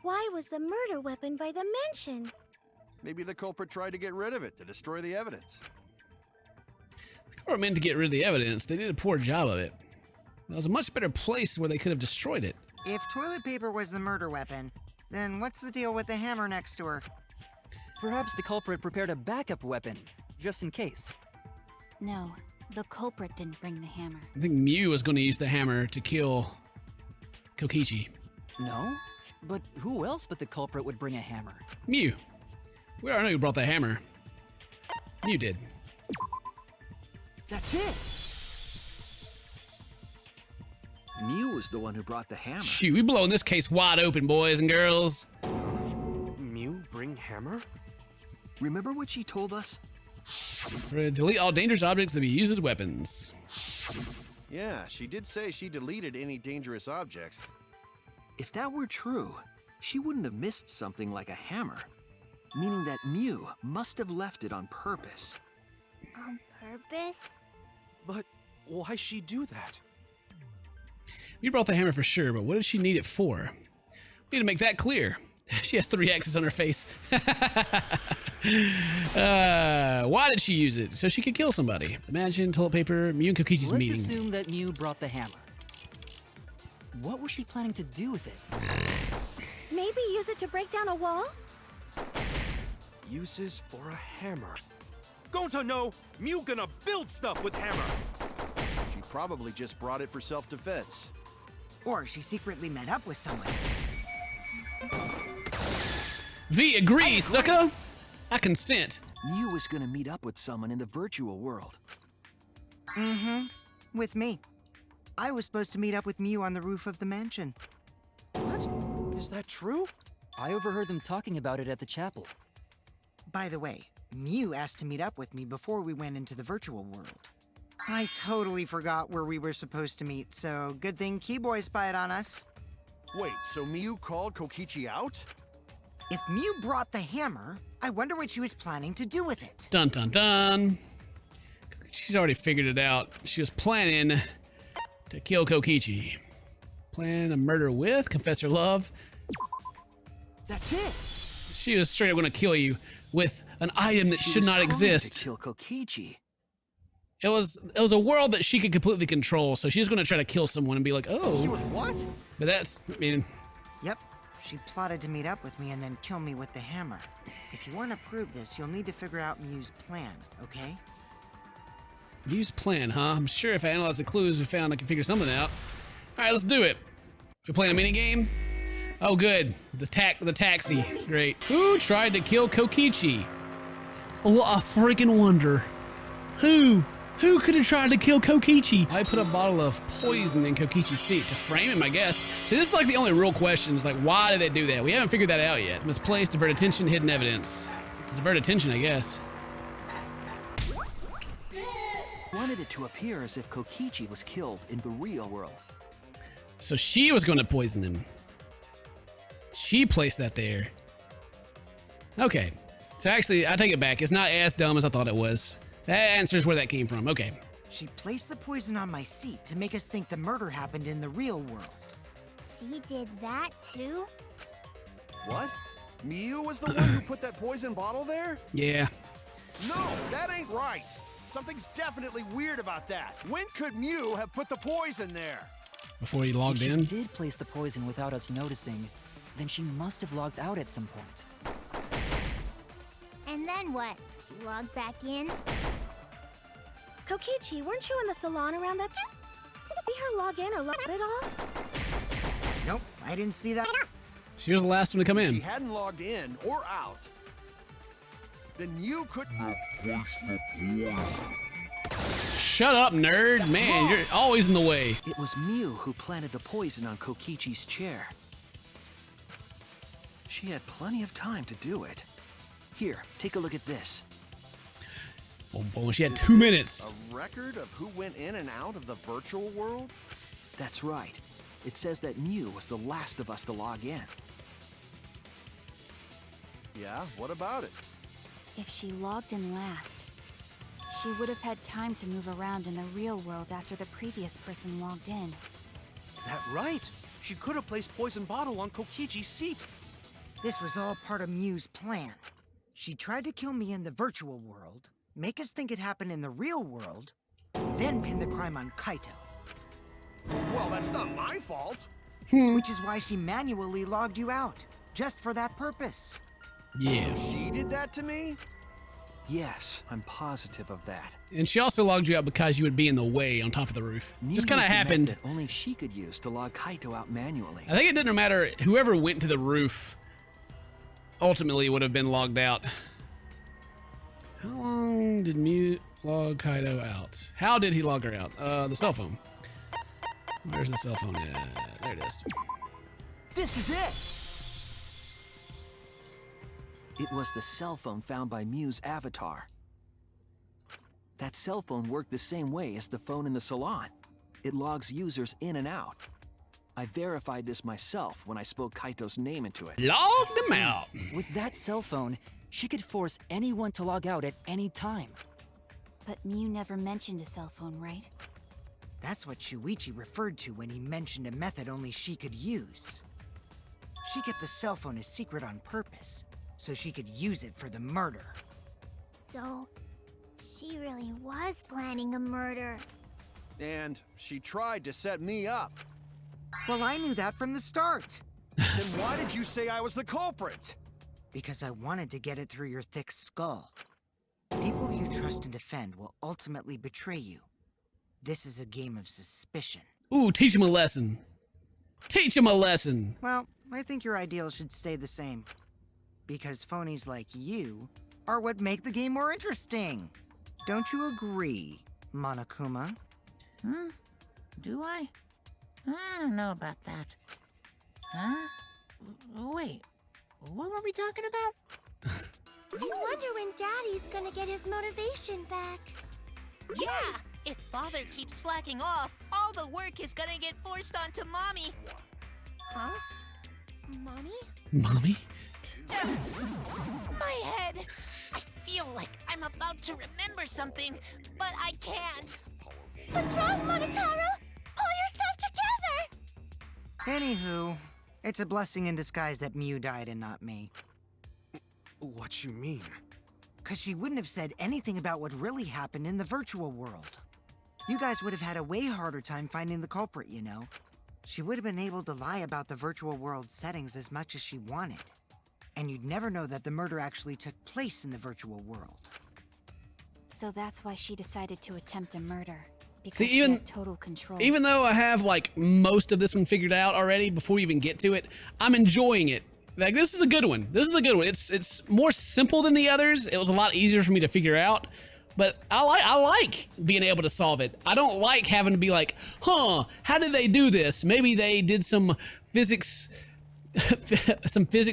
why was the murder weapon by the mansion? Maybe the culprit tried to get rid of it to destroy the evidence. The court meant to get rid of the evidence. They did a poor job of it. There was a much better place where they could have destroyed it. If toilet paper was the murder weapon, then what's the deal with the hammer next to her? Perhaps the culprit prepared a backup weapon, just in case. No, the culprit didn't bring the hammer. I think Mew was going to use the hammer to kill Kokichi. No? But who else but the culprit would bring a hammer? Mew. We already know who brought the hammer. Mew did. That's it! Mew was the one who brought the hammer. Shoot, we blowing this case wide open, boys and girls. Mew bring hammer? Remember what she told us? We're gonna delete all dangerous objects that be used as weapons. Yeah, she did say she deleted any dangerous objects. If that were true, she wouldn't have missed something like a hammer. Meaning that Mew must have left it on purpose. On purpose? But why she do that? You brought the hammer for sure, but what did she need it for? We need to make that clear. She has 3 X's on her face. Why did she use it? So she could kill somebody. Imagine toilet paper, Mew and Kokichi's Let's meeting. assume that Mew brought the hammer. What was she planning to do with it? Maybe use it to break down a wall? Uses for a hammer. Going to know, Mew gonna build stuff with hammer. She probably just brought it for self-defense. Or she secretly met up with someone. V agrees, sucker! I consent. Mew was gonna meet up with someone in the virtual world. Mm-hmm. With me. I was supposed to meet up with Mew on the roof of the mansion. What? Is that true? I overheard them talking about it at the chapel. By the way, Mew asked to meet up with me before we went into the virtual world. I totally forgot where we were supposed to meet, so good thing Keyboy spied on us. Wait, so Miyu called Kokichi out? If Mew brought the hammer, I wonder what she was planning to do with it. Dun dun dun. She's already figured it out. She was planning to kill Kokichi. Plan a murder with, confess her love. That's it! She was straight up gonna kill you with an item that She should was not trying exist. to kill Kokichi. It was a world that she could completely control, so she's gonna try to kill someone and be like, She oh. was what? But that's, I mean, Yep, she plotted to meet up with me and then kill me with the hammer. If you want to prove this, you'll need to figure out Mew's plan, okay? Mew's plan, huh? I'm sure if I analyze the clues we found, I can figure something out. All right, let's do it. We're playing a mini game. Oh, good. The taxi. Great. Who tried to kill Kokichi? Oh, I freaking wonder. Who? Who could have tried to kill Kokichi? I put a bottle of poison in Kokichi's seat to frame him, I guess. So this is like the only real question is like, why did they do that? We haven't figured that out yet. Misplaced, divert attention, hidden evidence. To divert attention, I guess. Wanted it to appear as if Kokichi was killed in the real world. So she was going to poison him. She placed that there. Okay. So actually, I take it back. It's not as dumb as I thought it was. That answers where that came from. Okay. She placed the poison on my seat to make us think the murder happened in the real world. She did that too? What? Miyu was the one who put that poison bottle there? Yeah. No, that ain't right. Something's definitely weird about that. When could Miyu have put the poison there? Before he If logged she in. did place the poison without us noticing, then she must have logged out at some point. And then what? She logged back in? Kokichi, weren't you in the salon around that? See her log in or log out at all? Nope, I didn't see that. She was the last one to come She in. hadn't logged in or out. Then you could. Shut up, nerd. Man, you're always in the way. It was Mew who planted the poison on Kokichi's chair. She had plenty of time to do it. Here, take a look at this. Boom, boom. She had 2 minutes. A record of who went in and out of the virtual world? That's right. It says that Mew was the last of us to log in. Yeah, what about it? If she logged in last, she would have had time to move around in the real world after the previous person logged in. That right. She could have placed poison bottle on Kokichi's seat. This was all part of Mew's plan. She tried to kill me in the virtual world, make us think it happened in the real world, then pin the crime on Kaito. Well, that's not my fault. Which is why she manually logged you out, just for that purpose. Yeah. She did that to me? Yes, I'm positive of that. And she also logged you out because you would be in the way on top of the roof. Mew Just kind of used a happened. method only she could use to log Kaito out manually. I think it didn't matter. Whoever went to the roof ultimately would have been logged out. How long did Mew log Kaito out? How did he log her out? The cell phone. Where's the cell phone at? There it is. This is it! It was the cell phone found by Mew's avatar. That cell phone worked the same way as the phone in the salon. It logs users in and out. I verified this myself when I spoke Kaito's name into it. Log them out. With that cell phone, she could force anyone to log out at any time. But Mew never mentioned a cell phone, right? That's what Shuichi referred to when he mentioned a method only she could use. She kept the cell phone a secret on purpose, so she could use it for the murder. So, she really was planning a murder. And she tried to set me up. Well, I knew that from the start. Then why did you say I was the culprit? Because I wanted to get it through your thick skull. People you trust and defend will ultimately betray you. This is a game of suspicion. Ooh, teach him a lesson. Teach him a lesson. Well, I think your ideals should stay the same. Because phonies like you are what make the game more interesting. Don't you agree, Monokuma? Do I? I don't know about that. Huh? Wait, what were we talking about? I wonder when Daddy's gonna get his motivation back. Yeah! If Father keeps slacking off, all the work is gonna get forced onto Mommy. Huh? Mommy? Mommy? My head! I feel like I'm about to remember something, but I can't. What's wrong, Monotaro? Pull yourself together! Anywho, it's a blessing in disguise that Mew died and not me. What you mean? 'Cause she wouldn't have said anything about what really happened in the virtual world. You guys would have had a way harder time finding the culprit, you know. She would have been able to lie about the virtual world settings as much as she wanted. And you'd never know that the murder actually took place in the virtual world. So that's why she decided to attempt a murder. Because See, she even- had total control. Even though I have like most of this one figured out already before we even get to it, I'm enjoying it. Like, this is a good one. This is a good one. It's more simple than the others. It was a lot easier for me to figure out, but I like being able to solve it. I don't like having to be like, huh, how did they do this? Maybe they did some physics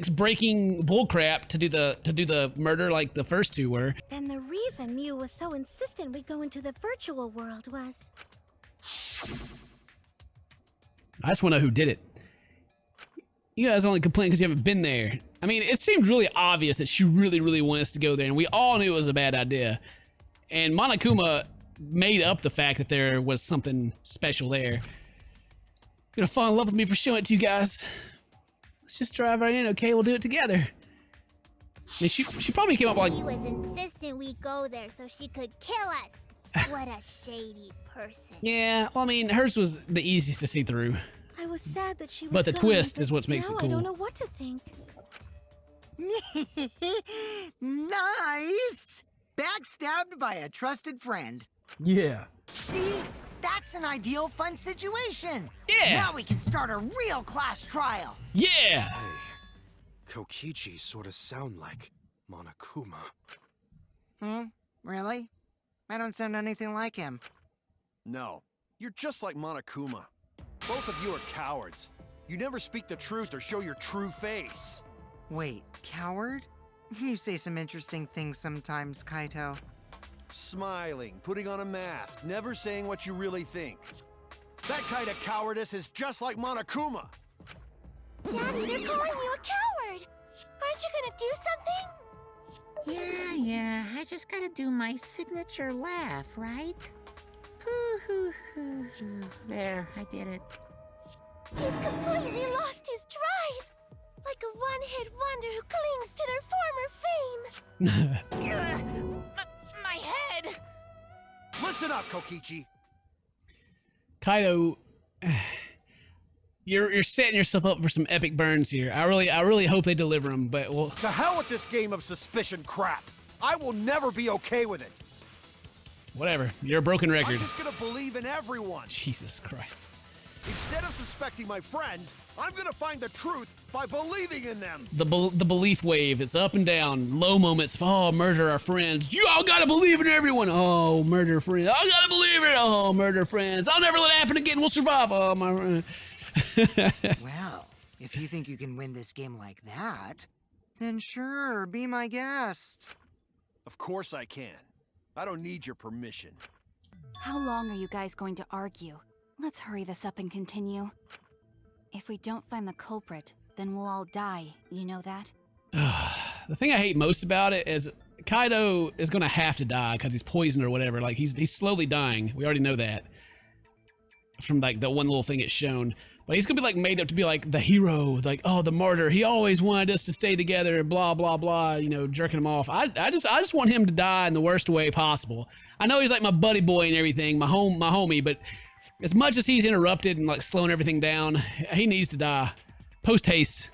breaking bullcrap to do the murder like the first two were. And the reason Mew was so insistent we go into the virtual world was... I just want to know who did it. You guys only complain because you haven't been there. I mean, it seemed really obvious that she really wanted us to go there, and we all knew it was a bad idea. And Monokuma made up the fact that there was something special there. You're gonna fall in love with me for showing it to you guys. Let's just drive right in, okay? We'll do it together. I mean, she probably came up like... He was insistent we go there so she could kill us. What a shady person. Yeah, well, I mean, hers was the easiest to see through. I was sad that she was But the gone, twist but is what makes it now cool. I don't know what to think. Nice! Backstabbed by a trusted friend. Yeah. See? That's an ideal fun situation. Yeah. Now we can start a real class trial. Yeah! Hey, Kokichi sort of sound like Monokuma. Really? I don't sound anything like him. No, you're just like Monokuma. Both of you are cowards. You never speak the truth or show your true face. Wait, coward? You say some interesting things sometimes, Kaito. Smiling, putting on a mask, never saying what you really think. That kind of cowardice is just like Monokuma. Daddy, they're calling you a coward. Aren't you gonna do something? Yeah, I just gotta do my signature laugh, right? Hoo, hoo, hoo, hoo. There, I did it. He's completely lost his drive. Like a one-hit wonder who clings to their former fame. My head! Listen up, Kokichi. Kaito, you're setting yourself up for some epic burns here. I really hope they deliver them, but well... To hell with this game of suspicion crap. I will never be okay with it. Whatever. You're a broken record. I'm just gonna believe in everyone. Jesus Christ. Instead of suspecting my friends, I'm gonna find the truth by believing in them. The belief wave is up and down. Low moments of, oh, murder our friends. You all gotta believe in everyone. Oh, murder friends. I gotta believe it. Oh, murder friends. I'll never let it happen again. We'll survive. Oh, my. Well, if you think you can win this game like that, then sure, be my guest. Of course I can. I don't need your permission. How long are you guys going to argue? Let's hurry this up and continue. If we don't find the culprit, then we'll all die. You know that? The thing I hate most about it is Kaido is gonna have to die because he's poisoned or whatever. Like he's slowly dying. We already know that from like the one little thing it's shown. But he's gonna be like made up to be like the hero, like, oh, the martyr. He always wanted us to stay together, blah blah blah. You know, jerking him off. I just want him to die in the worst way possible. I know he's like my buddy boy and everything, my homie, but as much as he's interrupted and like slowing everything down, he needs to die. Post haste.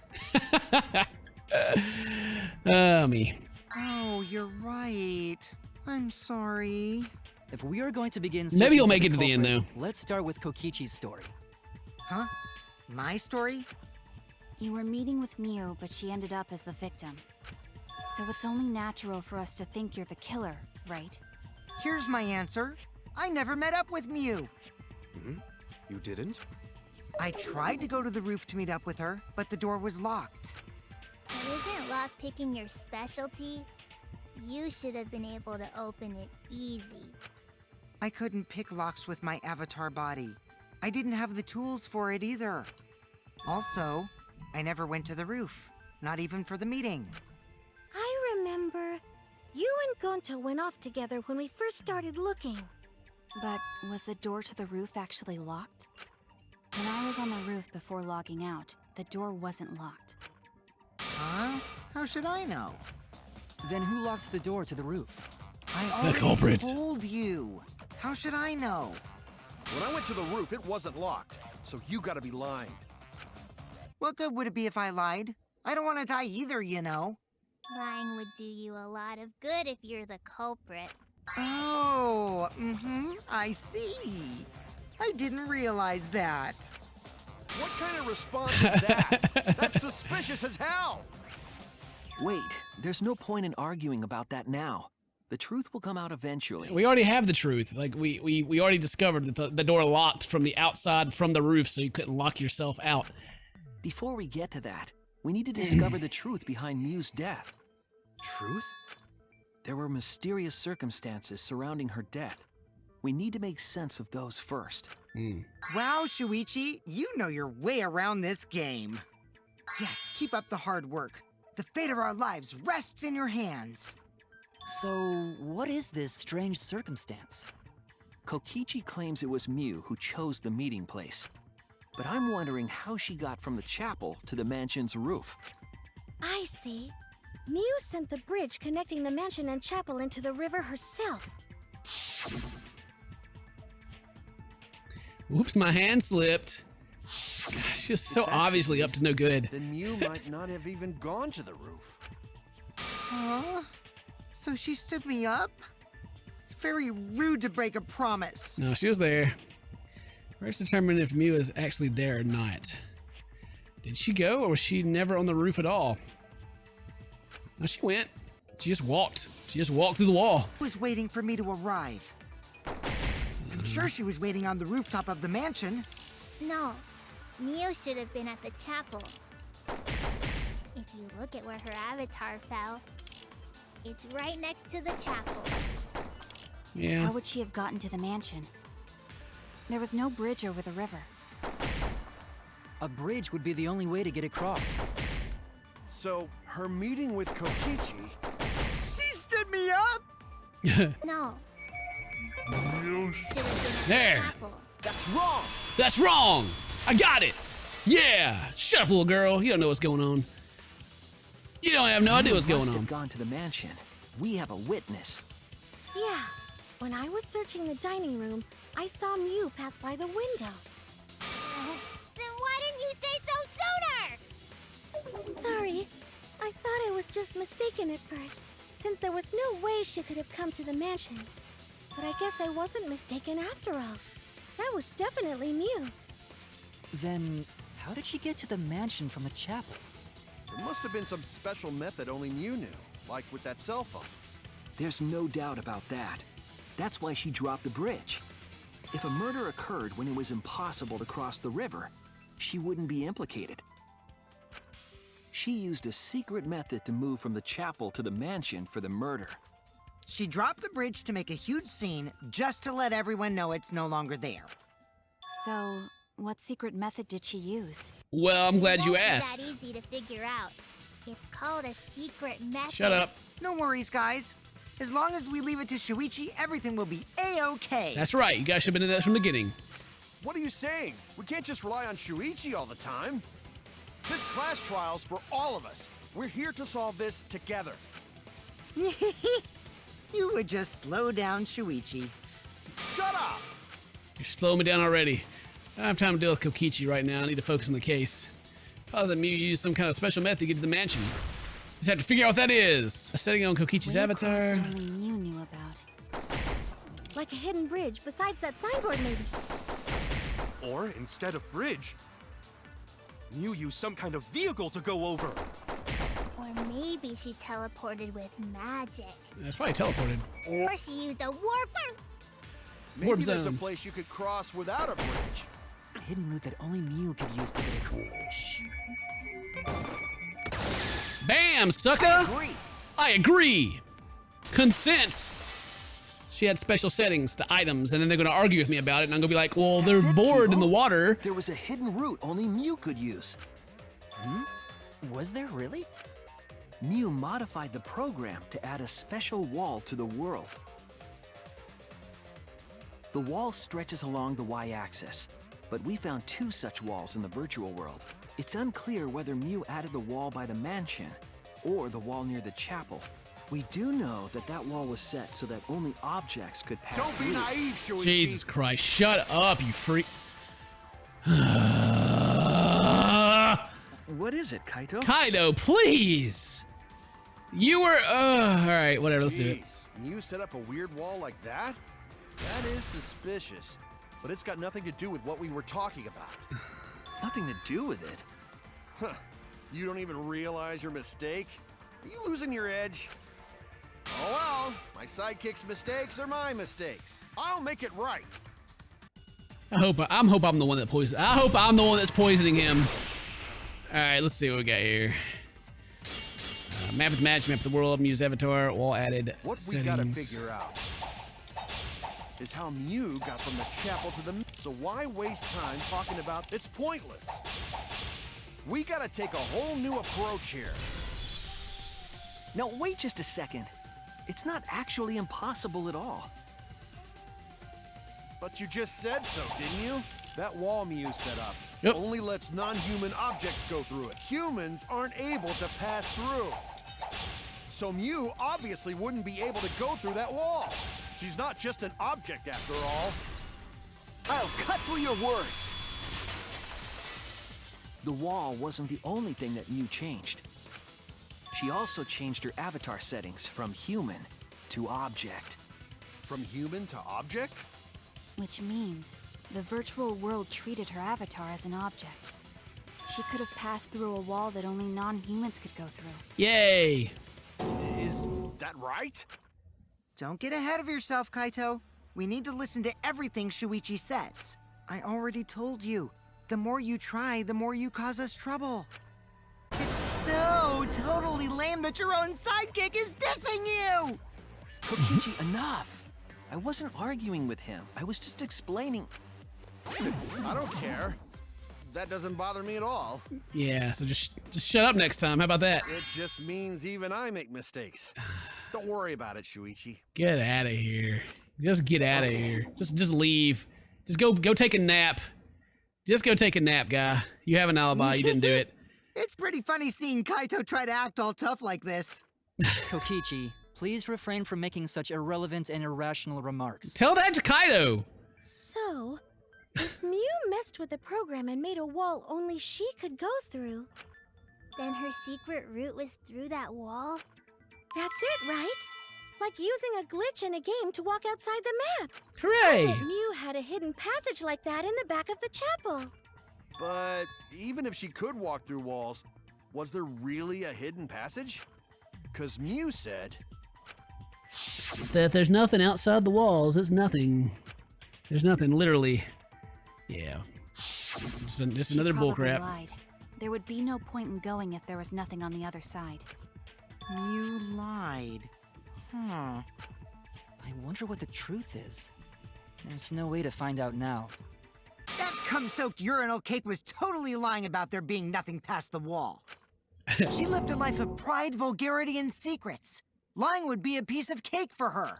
Me. Oh, you're right. I'm sorry. If we are going to begin Maybe he'll searching make for it to the end, culprit, though. Let's start with Kokichi's story. Huh? My story? You were meeting with MIU, but she ended up as the victim. So it's only natural for us to think you're the killer, right? Here's my answer. I never met up with MIU. You didn't? I tried to go to the roof to meet up with her, but the door was locked. But isn't lockpicking your specialty? You should have been able to open it easy. I couldn't pick locks with my avatar body. I didn't have the tools for it either. Also, I never went to the roof, not even for the meeting. I remember. You and Gonta went off together when we first started looking. But was the door to the roof actually locked? When I was on the roof before logging out, the door wasn't locked. Huh? How should I know? Then who locked the door to the roof? I already culprit. told you. How should I know? When I went to the roof, it wasn't locked, so you gotta be lying. What good would it be if I lied? I don't want to die either, you know. Lying would do you a lot of good if you're the culprit. Oh, I see. I didn't realize that. What kind of response is that? That's suspicious as hell! Wait, there's no point in arguing about that now. The truth will come out eventually. We already have the truth. Like we already discovered that the door locked from the outside from the roof, so you couldn't lock yourself out. Before we get to that, we need to discover the truth behind Miu's death. Truth? There were mysterious circumstances surrounding her death. We need to make sense of those first. Wow, Shuichi, you know your way around this game. Yes, keep up the hard work. The fate of our lives rests in your hands. So, what is this strange circumstance? Kokichi claims it was Miu who chose the meeting place. But I'm wondering how she got from the chapel to the mansion's roof. I see. Miu sent the bridge connecting the mansion and chapel into the river herself. Whoops, my hand slipped. Gosh, just so obviously up to no good. Then Miu might not have even gone to the roof. Huh? So she stood me up? It's very rude to break a promise. No, she was there. First determine if Miu is actually there or not. Did she go, or was she never on the roof at all? No, she went. She just walked. She just walked through the wall. She was waiting for me to arrive. I'm sure she was waiting on the rooftop of the mansion. No, Miu should have been at the chapel. If you look at where her avatar fell, it's right next to the chapel. Yeah. How would she have gotten to the mansion? There was no bridge over the river. A bridge would be the only way to get across. So, her meeting with Kokichi... She stood me up? No. Should have been at There. the chapel. That's wrong! That's wrong! I got it! Yeah! Shut up, little girl. You don't know what's going on. You don't have no idea what's going Must on. have gone to the mansion. We have a witness. Yeah. When I was searching the dining room, I saw Miu pass by the window. Then why didn't you say so sooner? Sorry. I thought I was just mistaken at first. since there was no way she could have come to the mansion. But I guess I wasn't mistaken after all. That was definitely Mew. Then, how did she get to the mansion from the chapel? There must have been some special method only Mew knew, like with that cell phone. There's no doubt about that. That's why she dropped the bridge. If a murder occurred when it was impossible to cross the river, she wouldn't be implicated. She used a secret method to move from the chapel to the mansion for the murder. She dropped the bridge to make a huge scene just to let everyone know it's no longer there. So, what secret method did she use? Well, I'm glad you Won't be asked. that easy to figure out. It's called a secret method. Shut up. No worries, guys. As long as we leave it to Shuichi, everything will be A-okay. That's right. You guys should have been in that from the beginning. What are you saying? We can't just rely on Shuichi all the time. This class trial's for all of us. We're here to solve this together. You would just slow down Shuichi. Shut up! You're slowing me down already. I don't have time to deal with Kokichi right now. I need to focus on the case. How does that Mew use some kind of special method to get to the mansion? Just have to figure out what that is. A setting on Kokichi's Way avatar. across that only Mew knew about. Like a hidden bridge besides that signboard, maybe. Or instead of bridge, Mew used some kind of vehicle to go over. Or maybe she teleported with magic. That's probably teleported. Or she used a warp. Maybe Warp there's a zone. place you could cross without a bridge. A hidden route that only Mew could use to get Bam, sucker! I agree. Consent. She had special settings to items, and then they're gonna argue with me about it, and I'm gonna be like, well, That's they're it, bored in people. the water. There was a hidden route only Mew could use. Was there really? Mew modified the program to add a special wall to the world. The wall stretches along the y-axis, but we found 2 such walls in the virtual world. It's unclear whether Mew added the wall by the mansion or the wall near the chapel. We do know that that wall was set so that only objects could pass Don't be through. naive, Shuichi. Jesus Christ, shut up, you freak. What is it, Kaito? Kaido, please. You were, alright, whatever, let's do it. Jeez, Mew set up a weird wall like that? That is suspicious. But it's got nothing to do with what we were talking about. Nothing to do with it. Huh. You don't even realize your mistake? Are you losing your edge? Oh well, my sidekick's mistakes are my mistakes. I'll make it right. I hope I'm the one that poisoned. I hope I'm the one that's poisoning him. All right, let's see what we got here. Map of the match, map of the world, Mew's avatar, wall added. What settings. we gotta figure out is how Mew got from the chapel to the. So why waste time talking about? It's pointless. We gotta take a whole new approach here. Now, wait just a second. It's not actually impossible at all. But you just said so, didn't you? That wall Mew set up Yep. only lets non-human objects go through it. Humans aren't able to pass through. So Mew obviously wouldn't be able to go through that wall. She's not just an object after all. I'll cut through your words. The wall wasn't the only thing that Mew changed. She also changed her avatar settings from human to object. From human to object? Which means the virtual world treated her avatar as an object. She could have passed through a wall that only non-humans could go through. Yay! Is that right? Don't get ahead of yourself, Kaito. We need to listen to everything Shuichi says. I already told you. The more you try, the more you cause us trouble. It's so totally lame that your own sidekick is dissing you! Kokichi, enough! I wasn't arguing with him. I was just explaining. I don't care. That doesn't bother me at all. Yeah, so just shut up next time. How about that? It just means even I make mistakes. Don't worry about it, Shuichi. Get out of here. Just get out of here. Just leave. Just go take a nap. Just go take a nap, guy. You have an alibi. You didn't do it. It's pretty funny seeing Kaito try to act all tough like this. Kokichi, please refrain from making such irrelevant and irrational remarks. Tell that to Kaido. So, if Mew messed with the program and made a wall only she could go through, Then her secret route was through that wall? That's it, right? Like using a glitch in a game to walk outside the map. Hooray! Mew had a hidden passage like that in the back of the chapel. But even if she could walk through walls, was there really a hidden passage? Because Mew said... That there's nothing outside the walls. There's nothing. There's nothing, literally. Yeah. Just another bullcrap. Lied. There would be no point in going if there was nothing on the other side. You lied. I wonder what the truth is. There's no way to find out now. That cum-soaked urinal cake was totally lying about there being nothing past the wall. She lived a life of pride, vulgarity, and secrets. Lying would be a piece of cake for her.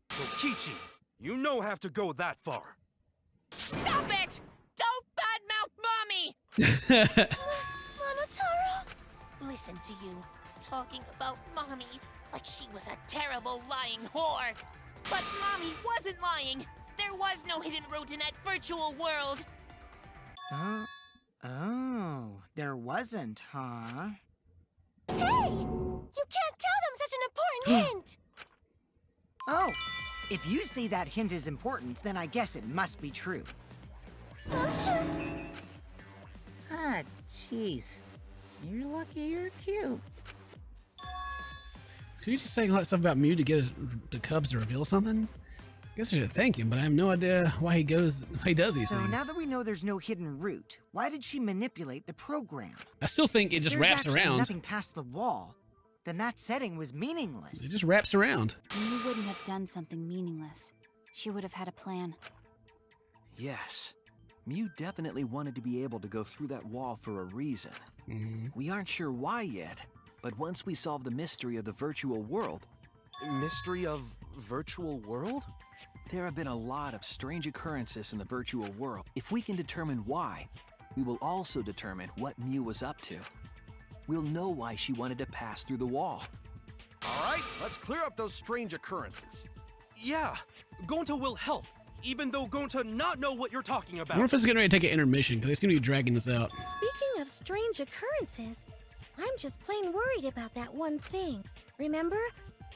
Kokichi, you no have to go that far. Stop it! Don't badmouth Mommy! Monotaro? Listen to you, talking about Mommy like she was a terrible lying whore. But Mommy wasn't lying. There was no hidden route in that virtual world. Oh, there wasn't, huh? Hey! You can't tell them such an important hint! Oh, if you say that hint is important, then I guess it must be true. Oh, shoot! Ah, jeez. You're lucky you're cute. Could you just say all that stuff about Mew to get the Cubs to reveal something? I guess I should thank him, but I have no idea why he does these So things. now that we know there's no hidden route, why did she manipulate the program? I still think it just If wraps there's actually around. nothing past the wall, then that setting was meaningless. It just wraps around. Mew wouldn't have done something meaningless. She would have had a plan. Yes. Mew definitely wanted to be able to go through that wall for a reason. We aren't sure why yet, but once we solve the mystery of the virtual world... Mystery of virtual world? There have been a lot of strange occurrences in the virtual world. If we can determine why, we will also determine what Mew was up to. We'll know why she wanted to pass through the wall. All right, let's clear up those strange occurrences. Yeah, Gonta will help, even though Gonta not know what you're talking I about. wonder if it's getting ready to take an intermission, because they seem to be dragging this out. Speaking of strange occurrences, I'm just plain worried about that one thing. Remember?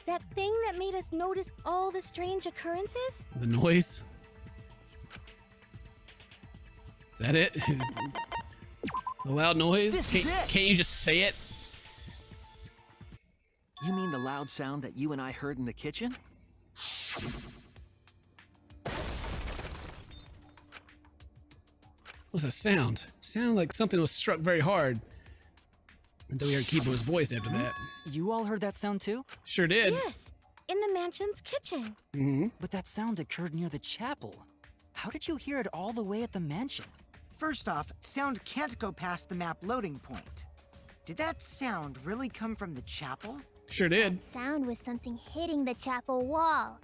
That thing that made us notice all the strange occurrences? The noise? Is that it? The loud noise? This is it. Can't you just say it? You mean the loud sound that you and I heard in the kitchen? What's that sound? Sound like something was struck very hard. Until we heard Kibo's voice after that. You all heard that sound too? Sure did. Yes, in the mansion's kitchen. But that sound occurred near the chapel. How did you hear it all the way at the mansion? First off, sound can't go past the map loading point. Did that sound really come from the chapel? Sure did. Sound was something hitting the chapel wall.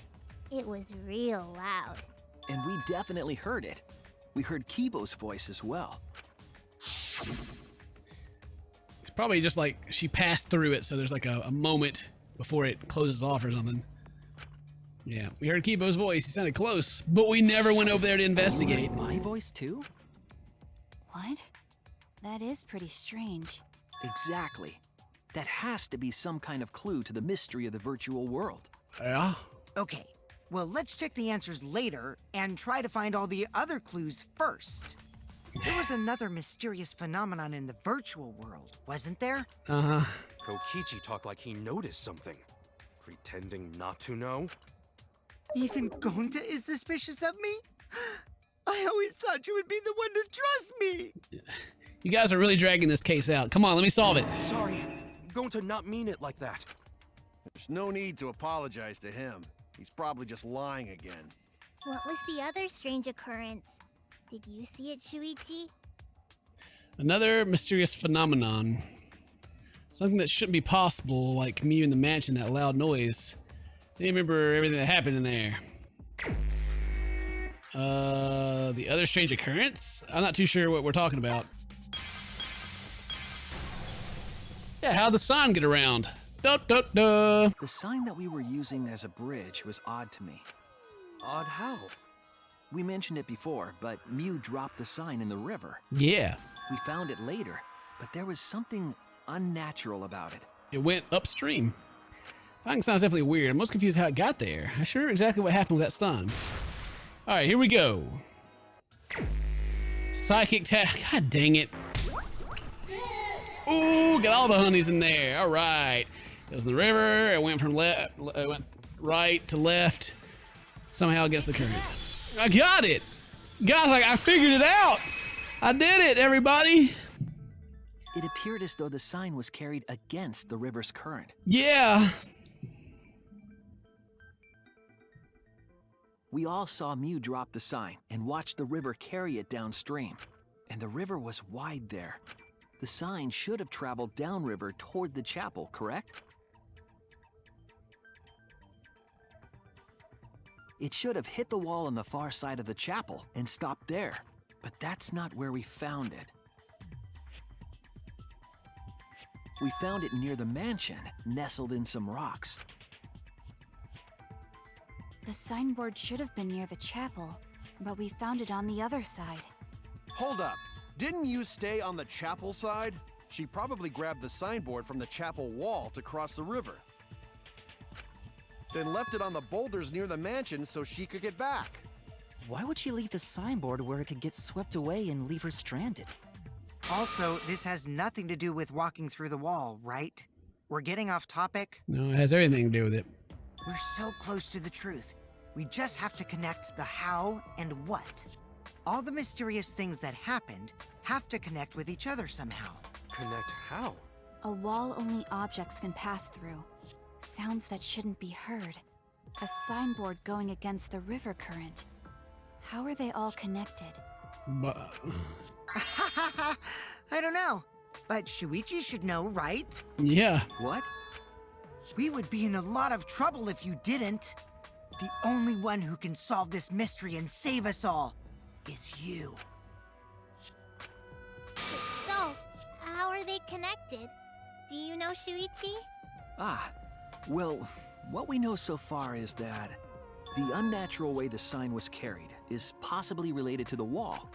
It was real loud. And we definitely heard it. We heard Kibo's voice as well. It's probably just like she passed through it, so there's like a moment before it closes off or something. Yeah, we heard Kibo's voice. He sounded close, but we never went over there to investigate. My voice too? What? That is pretty strange. Exactly. That has to be some kind of clue to the mystery of the virtual world. Yeah? Okay, well, let's check the answers later and try to find all the other clues first. There was another mysterious phenomenon in the virtual world, wasn't there? Uh-huh. Kokichi talked like he noticed something, pretending not to know. Even Gonta is suspicious of me? I always thought you would be the one to trust me. You guys are really dragging this case out. Come on, let me solve it. Sorry, Gonta not mean it like that. There's no need to apologize to him. He's probably just lying again. What was the other strange occurrence? Did you see it, Shuichi? Another mysterious phenomenon. Something that shouldn't be possible, like Mew in the mansion, that loud noise. I remember everything that happened in there. The other strange occurrence? I'm not too sure what we're talking about. Yeah, how'd the sign get around? Da, da, da. The sign that we were using as a bridge was odd to me. Odd how? We mentioned it before, but Mew dropped the sign in the river. Yeah, We found it later, but there was something unnatural about it. it went upstream. Fighting sounds definitely weird. I'm most confused how it got there. I'm sure exactly what happened with that sun. All right, here we go. Psychic tag. God dang it. Ooh, got all the honeys in there. All right. It was in the river. It went from it went right to left. Somehow against the current. I got it. Guys, I figured it out. I did it, everybody. It appeared as though the sign was carried against the river's current. Yeah. We all saw Mew drop the sign and watched the river carry it downstream. And the river was wide there. The sign should have traveled downriver toward the chapel, correct? It should have hit the wall on the far side of the chapel and stopped there. But that's not where we found it. We found it near the mansion, nestled in some rocks. The signboard should have been near the chapel, but we found it on the other side. Hold up. Didn't you stay on the chapel side? She probably grabbed the signboard from the chapel wall to cross the river. Then left it on the boulders near the mansion so she could get back. Why would she leave the signboard where it could get swept away and leave her stranded? Also, this has nothing to do with walking through the wall, right? We're getting off topic. No, it has everything to do with it. We're so close to the truth. We just have to connect the how and what. All the mysterious things that happened have to connect with each other somehow. Connect how? A wall only objects can pass through. Sounds that shouldn't be heard. A signboard going against the river current. How are they all connected? I don't know, but Shuichi should know, right? Yeah. What? We would be in a lot of trouble if you didn't. The only one who can solve this mystery and save us all is you. So, how are they connected? Do you know, Shuichi? Well, what we know so far is that the unnatural way the sign was carried is possibly related to the wall.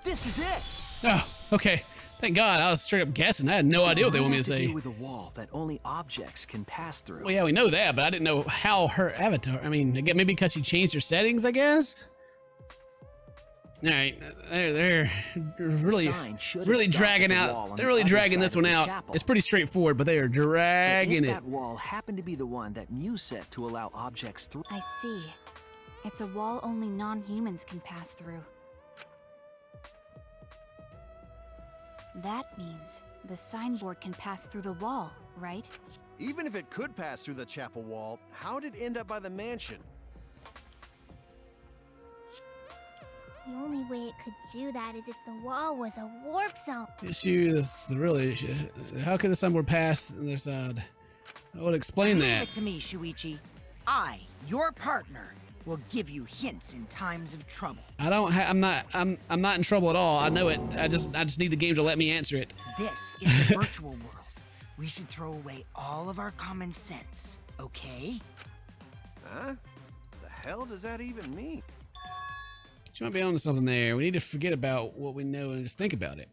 This is it! Oh, okay. Thank God. I was straight up guessing. I had no idea what they want me to say. Do with a wall that only objects can pass through. Well, yeah, we know that, but I didn't know how her avatar. I mean, again, maybe because she changed her settings, I guess. All right, they're really dragging out. They're really dragging this one out. It's pretty straightforward, but they are dragging it. That wall happened to be the one that Mew set to allow objects through. I see. It's a wall only non-humans can pass through. That means the signboard can pass through the wall, right? Even if it could pass through the chapel wall, how did it end up by the mansion? The only way it could do that is if the wall was a warp zone. Issue is the real issue. How could the signboard pass the other side? I would explain Leave that. it to me, Shuichi. I, your partner, will give you hints in times of trouble. I don't. I'm not in trouble at all. I know it. I just need the game to let me answer it. This is the virtual world. We should throw away all of our common sense, okay? Huh? The hell does that even mean? You might be onto something there. We need to forget about what we know and just think about it.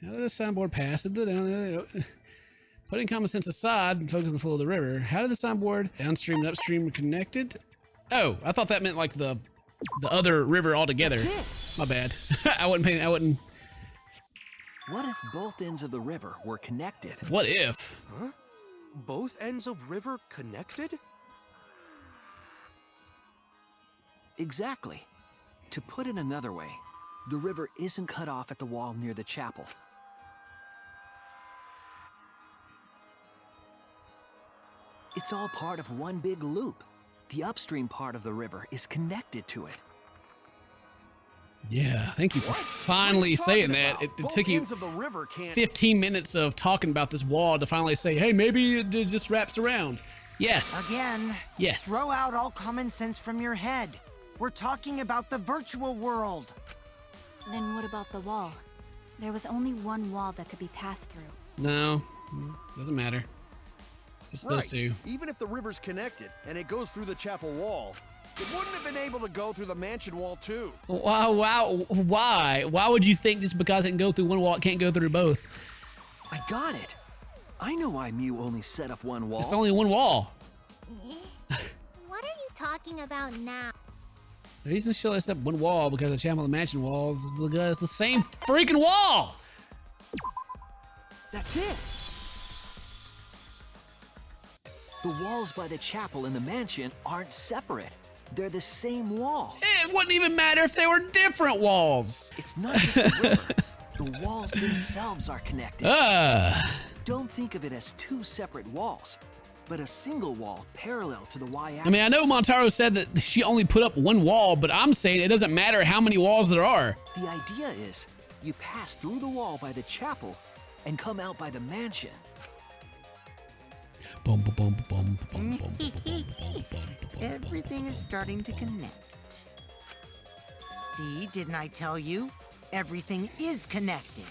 How did the signboard pass? Putting common sense aside and focus on the flow of the river. How did the signboard downstream and upstream connected? Oh, I thought that meant like the other river altogether. My bad. I wouldn't. What if both ends of the river were connected? What if? Huh? Both ends of river connected? Exactly. To put it another way, the river isn't cut off at the wall near the chapel. It's all part of one big loop. The upstream part of the river is connected to it. Yeah, thank you for finally saying that. It took you 15 minutes of talking about this wall to finally say, hey, maybe it just wraps around. Yes. Again. Yes. Throw out all common sense from your head. We're talking about the virtual world. Then what about the wall? There was only one wall that could be passed through. No, doesn't matter. It's just those two. Even if the river's connected and it goes through the chapel wall, it wouldn't have been able to go through the mansion wall too. Wow, why? Why would you think just because it can go through one wall, it can't go through both? I got it. I know why Mew only set up one wall. It's only one wall. What are you talking about now? The reason she'll accept one wall because the Chapel and Mansion walls is because the same freaking wall. That's it. The walls by the chapel and the mansion aren't separate. They're the same wall. It wouldn't even matter if they were different walls. It's not just the river. The walls themselves are connected. Don't think of it as two separate walls, but a single wall parallel to the y-axis. I mean, I know Montaro said that she only put up one wall, but I'm saying it doesn't matter how many walls there are. The idea is you pass through the wall by the chapel and come out by the mansion. Boom, boom, boom, boom, boom, boom, boom, boom. Everything is starting to connect. See, didn't I tell you? Everything is connected.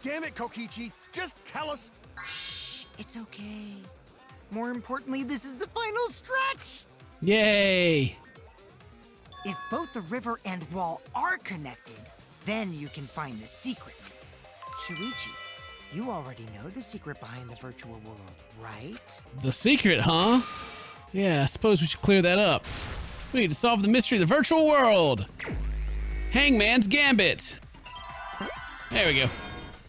Damn it, Kokichi! Just tell us. It's okay. More importantly, this is the final stretch! Yay! If both the river and wall are connected, then you can find the secret. Shuichi, you already know the secret behind the virtual world, right? The secret, huh? Yeah, I suppose we should clear that up. We need to solve the mystery of the virtual world. Hangman's Gambit. There we go.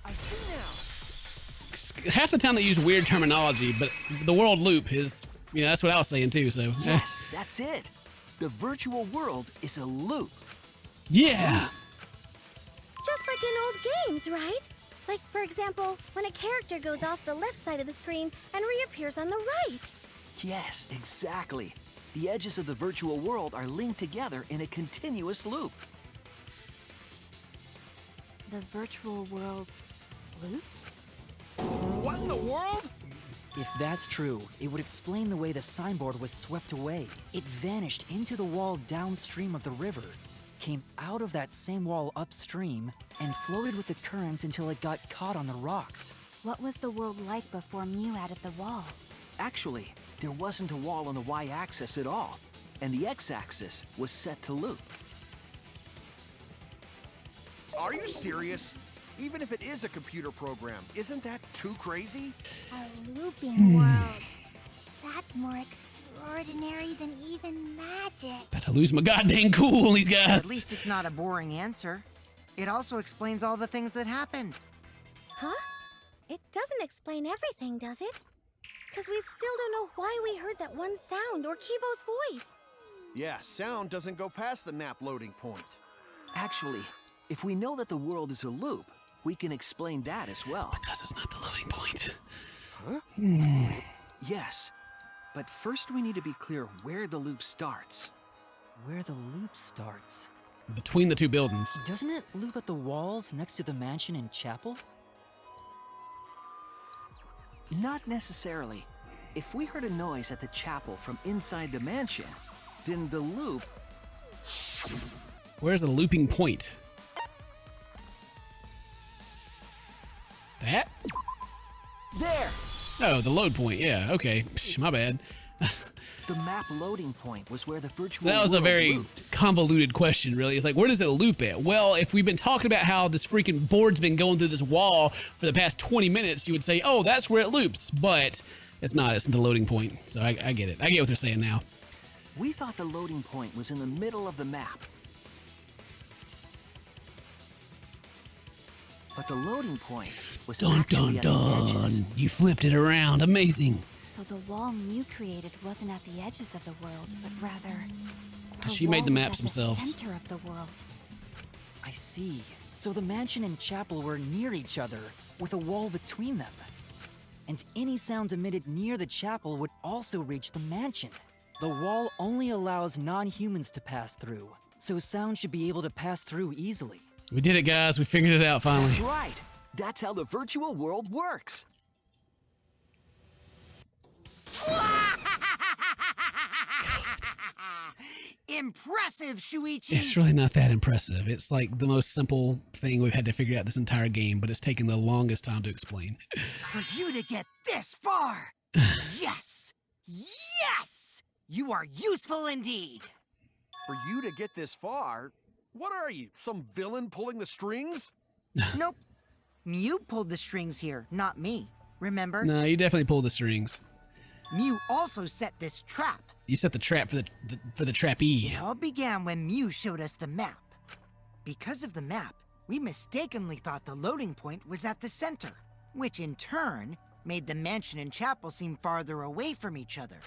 I see now. Half the time they use weird terminology, but the world loop is, you know, that's what I was saying too, so. Yes, that's it. The virtual world is a loop. Yeah. Just like in old games, right? Like, for example, when a character goes off the left side of the screen and reappears on the right. Yes, exactly. The edges of the virtual world are linked together in a continuous loop. The virtual world loops? What in the world? If that's true, it would explain the way the signboard was swept away. It vanished into the wall downstream of the river, came out of that same wall upstream, and floated with the current until it got caught on the rocks. What was the world like before Mew added the wall? Actually, there wasn't a wall on the y-axis at all, and the x-axis was set to loop. Are you serious? Even if it is a computer program, isn't that too crazy? A looping world. That's more extraordinary than even magic. About to lose my goddamn cool on these guys. At least it's not a boring answer. It also explains all the things that happened. Huh? It doesn't explain everything, does it? Because we still don't know why we heard that one sound or Kibo's voice. Yeah, sound doesn't go past the map loading point. Actually, if we know that the world is a loop, we can explain that as well. Because it's not the loading point. Huh? Yes, but first we need to be clear where the loop starts. Where the loop starts. Between the two buildings. Doesn't it loop at the walls next to the mansion and chapel? Not necessarily. If we heard a noise at the chapel from inside the mansion, then the loop... Where's the looping point? That? There! Oh, the load point. Yeah, okay. Psh, my bad. The map loading point was where the virtual That was a world very looped. convoluted question, really. It's like, where does it loop at? Well, if we've been talking about how this freaking board's been going through this wall for the past 20 minutes, you would say, oh, that's where it loops. But it's not. It's the loading point. So I get it. I get what they're saying now. We thought the loading point was in the middle of the map. But the loading point was Dun actually dun at the edges. dun. You flipped it around. Amazing. So the wall Mew created wasn't at the edges of the world, but rather... her She made the wall was maps at the themselves. center of the world. I see. So the mansion and chapel were near each other, with a wall between them. And any sounds emitted near the chapel would also reach the mansion. The wall only allows non-humans to pass through, so sound should be able to pass through easily. We did it, guys. We figured it out finally. That's right. That's how the virtual world works. Impressive, Shuichi! It's really not that impressive. It's like the most simple thing we've had to figure out this entire game, but it's taken the longest time to explain. For you to get this far! Yes! Yes! You are useful indeed! For you to get this far, what are you, some villain pulling the strings? Nope. Mew pulled the strings here, not me. remember? No, you definitely pulled the strings. Mew also set this trap. You set the trap for the trappee. It all began when Mew showed us the map. Because of the map, we mistakenly thought the loading point was at the center, which in turn made the mansion and chapel seem farther away from each other.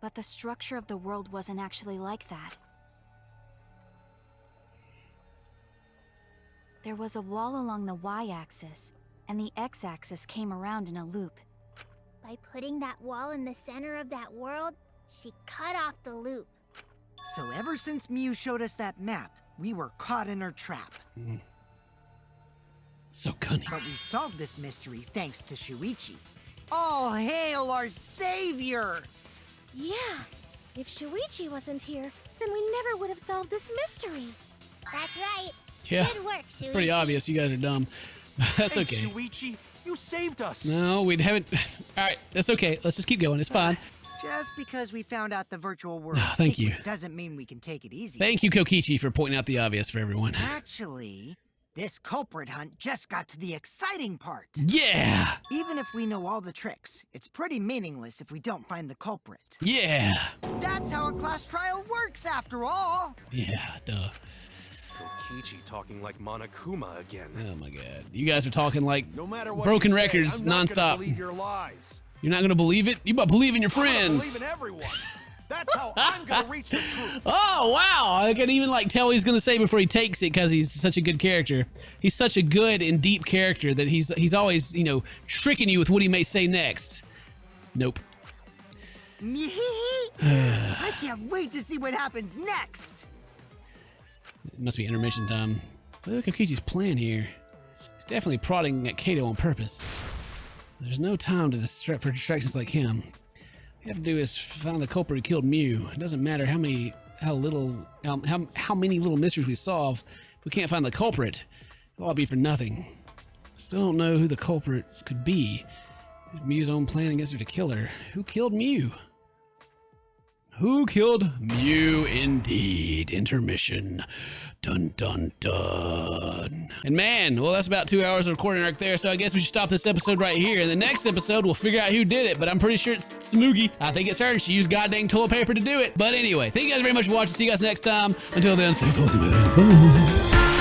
But the structure of the world wasn't actually like that. There was a wall along the y-axis, and the x-axis came around in a loop. By putting that wall in the center of that world, she cut off the loop. So ever since Mew showed us that map, we were caught in her trap. So cunning. But we solved this mystery thanks to Shuichi. All hail our savior! Yeah, if Shuichi wasn't here, then we never would have solved this mystery. That's right. Yeah, Good work, it's pretty Shuichi. obvious you guys are dumb. That's Hey, okay. Shuichi, you saved us. No, we haven't. All right, that's okay. Let's just keep going. It's fine. Just because we found out the virtual world Oh, thank you. doesn't mean we can take it easy. Thank you, Kokichi, for pointing out the obvious for everyone. Actually, this culprit hunt just got to the exciting part. Yeah! Even if we know all the tricks, it's pretty meaningless if we don't find the culprit. Yeah! That's how a class trial works, after all. Yeah, duh. Kokichi talking like Monokuma again. Oh my god. You guys are talking like No matter what broken you say, records I'm not nonstop. gonna believe your lies. You're not gonna believe it? You better believe in your I'm gonna friends. believe in everyone. That's how I'm gonna reach the truth. Oh wow! I can even like tell what he's gonna say before he takes it because he's such a good character. He's such a good and deep character that he's always, you know, tricking you with what he may say next. Nope. I can't wait to see what happens next. It must be intermission time. Look at Kokichi's plan here. He's definitely prodding at Kato on purpose. There's no time to for distractions like him. All you have to do is find the culprit who killed Mew. It doesn't matter how many little mysteries we solve. If we can't find the culprit, it'll all be for nothing. Still don't know who the culprit could be. Mew's own plan against her to kill her. Who killed Mew? Who killed Mew indeed? Intermission. Dun dun dun. And man, well, that's about 2 hours of recording right there, so I guess we should stop this episode right here. In the next episode, we'll figure out who did it, but I'm pretty sure it's Smoogie. I think it's her. She used goddamn toilet paper to do it. But anyway, thank you guys very much for watching. See you guys next time. Until then, stay toasty, man.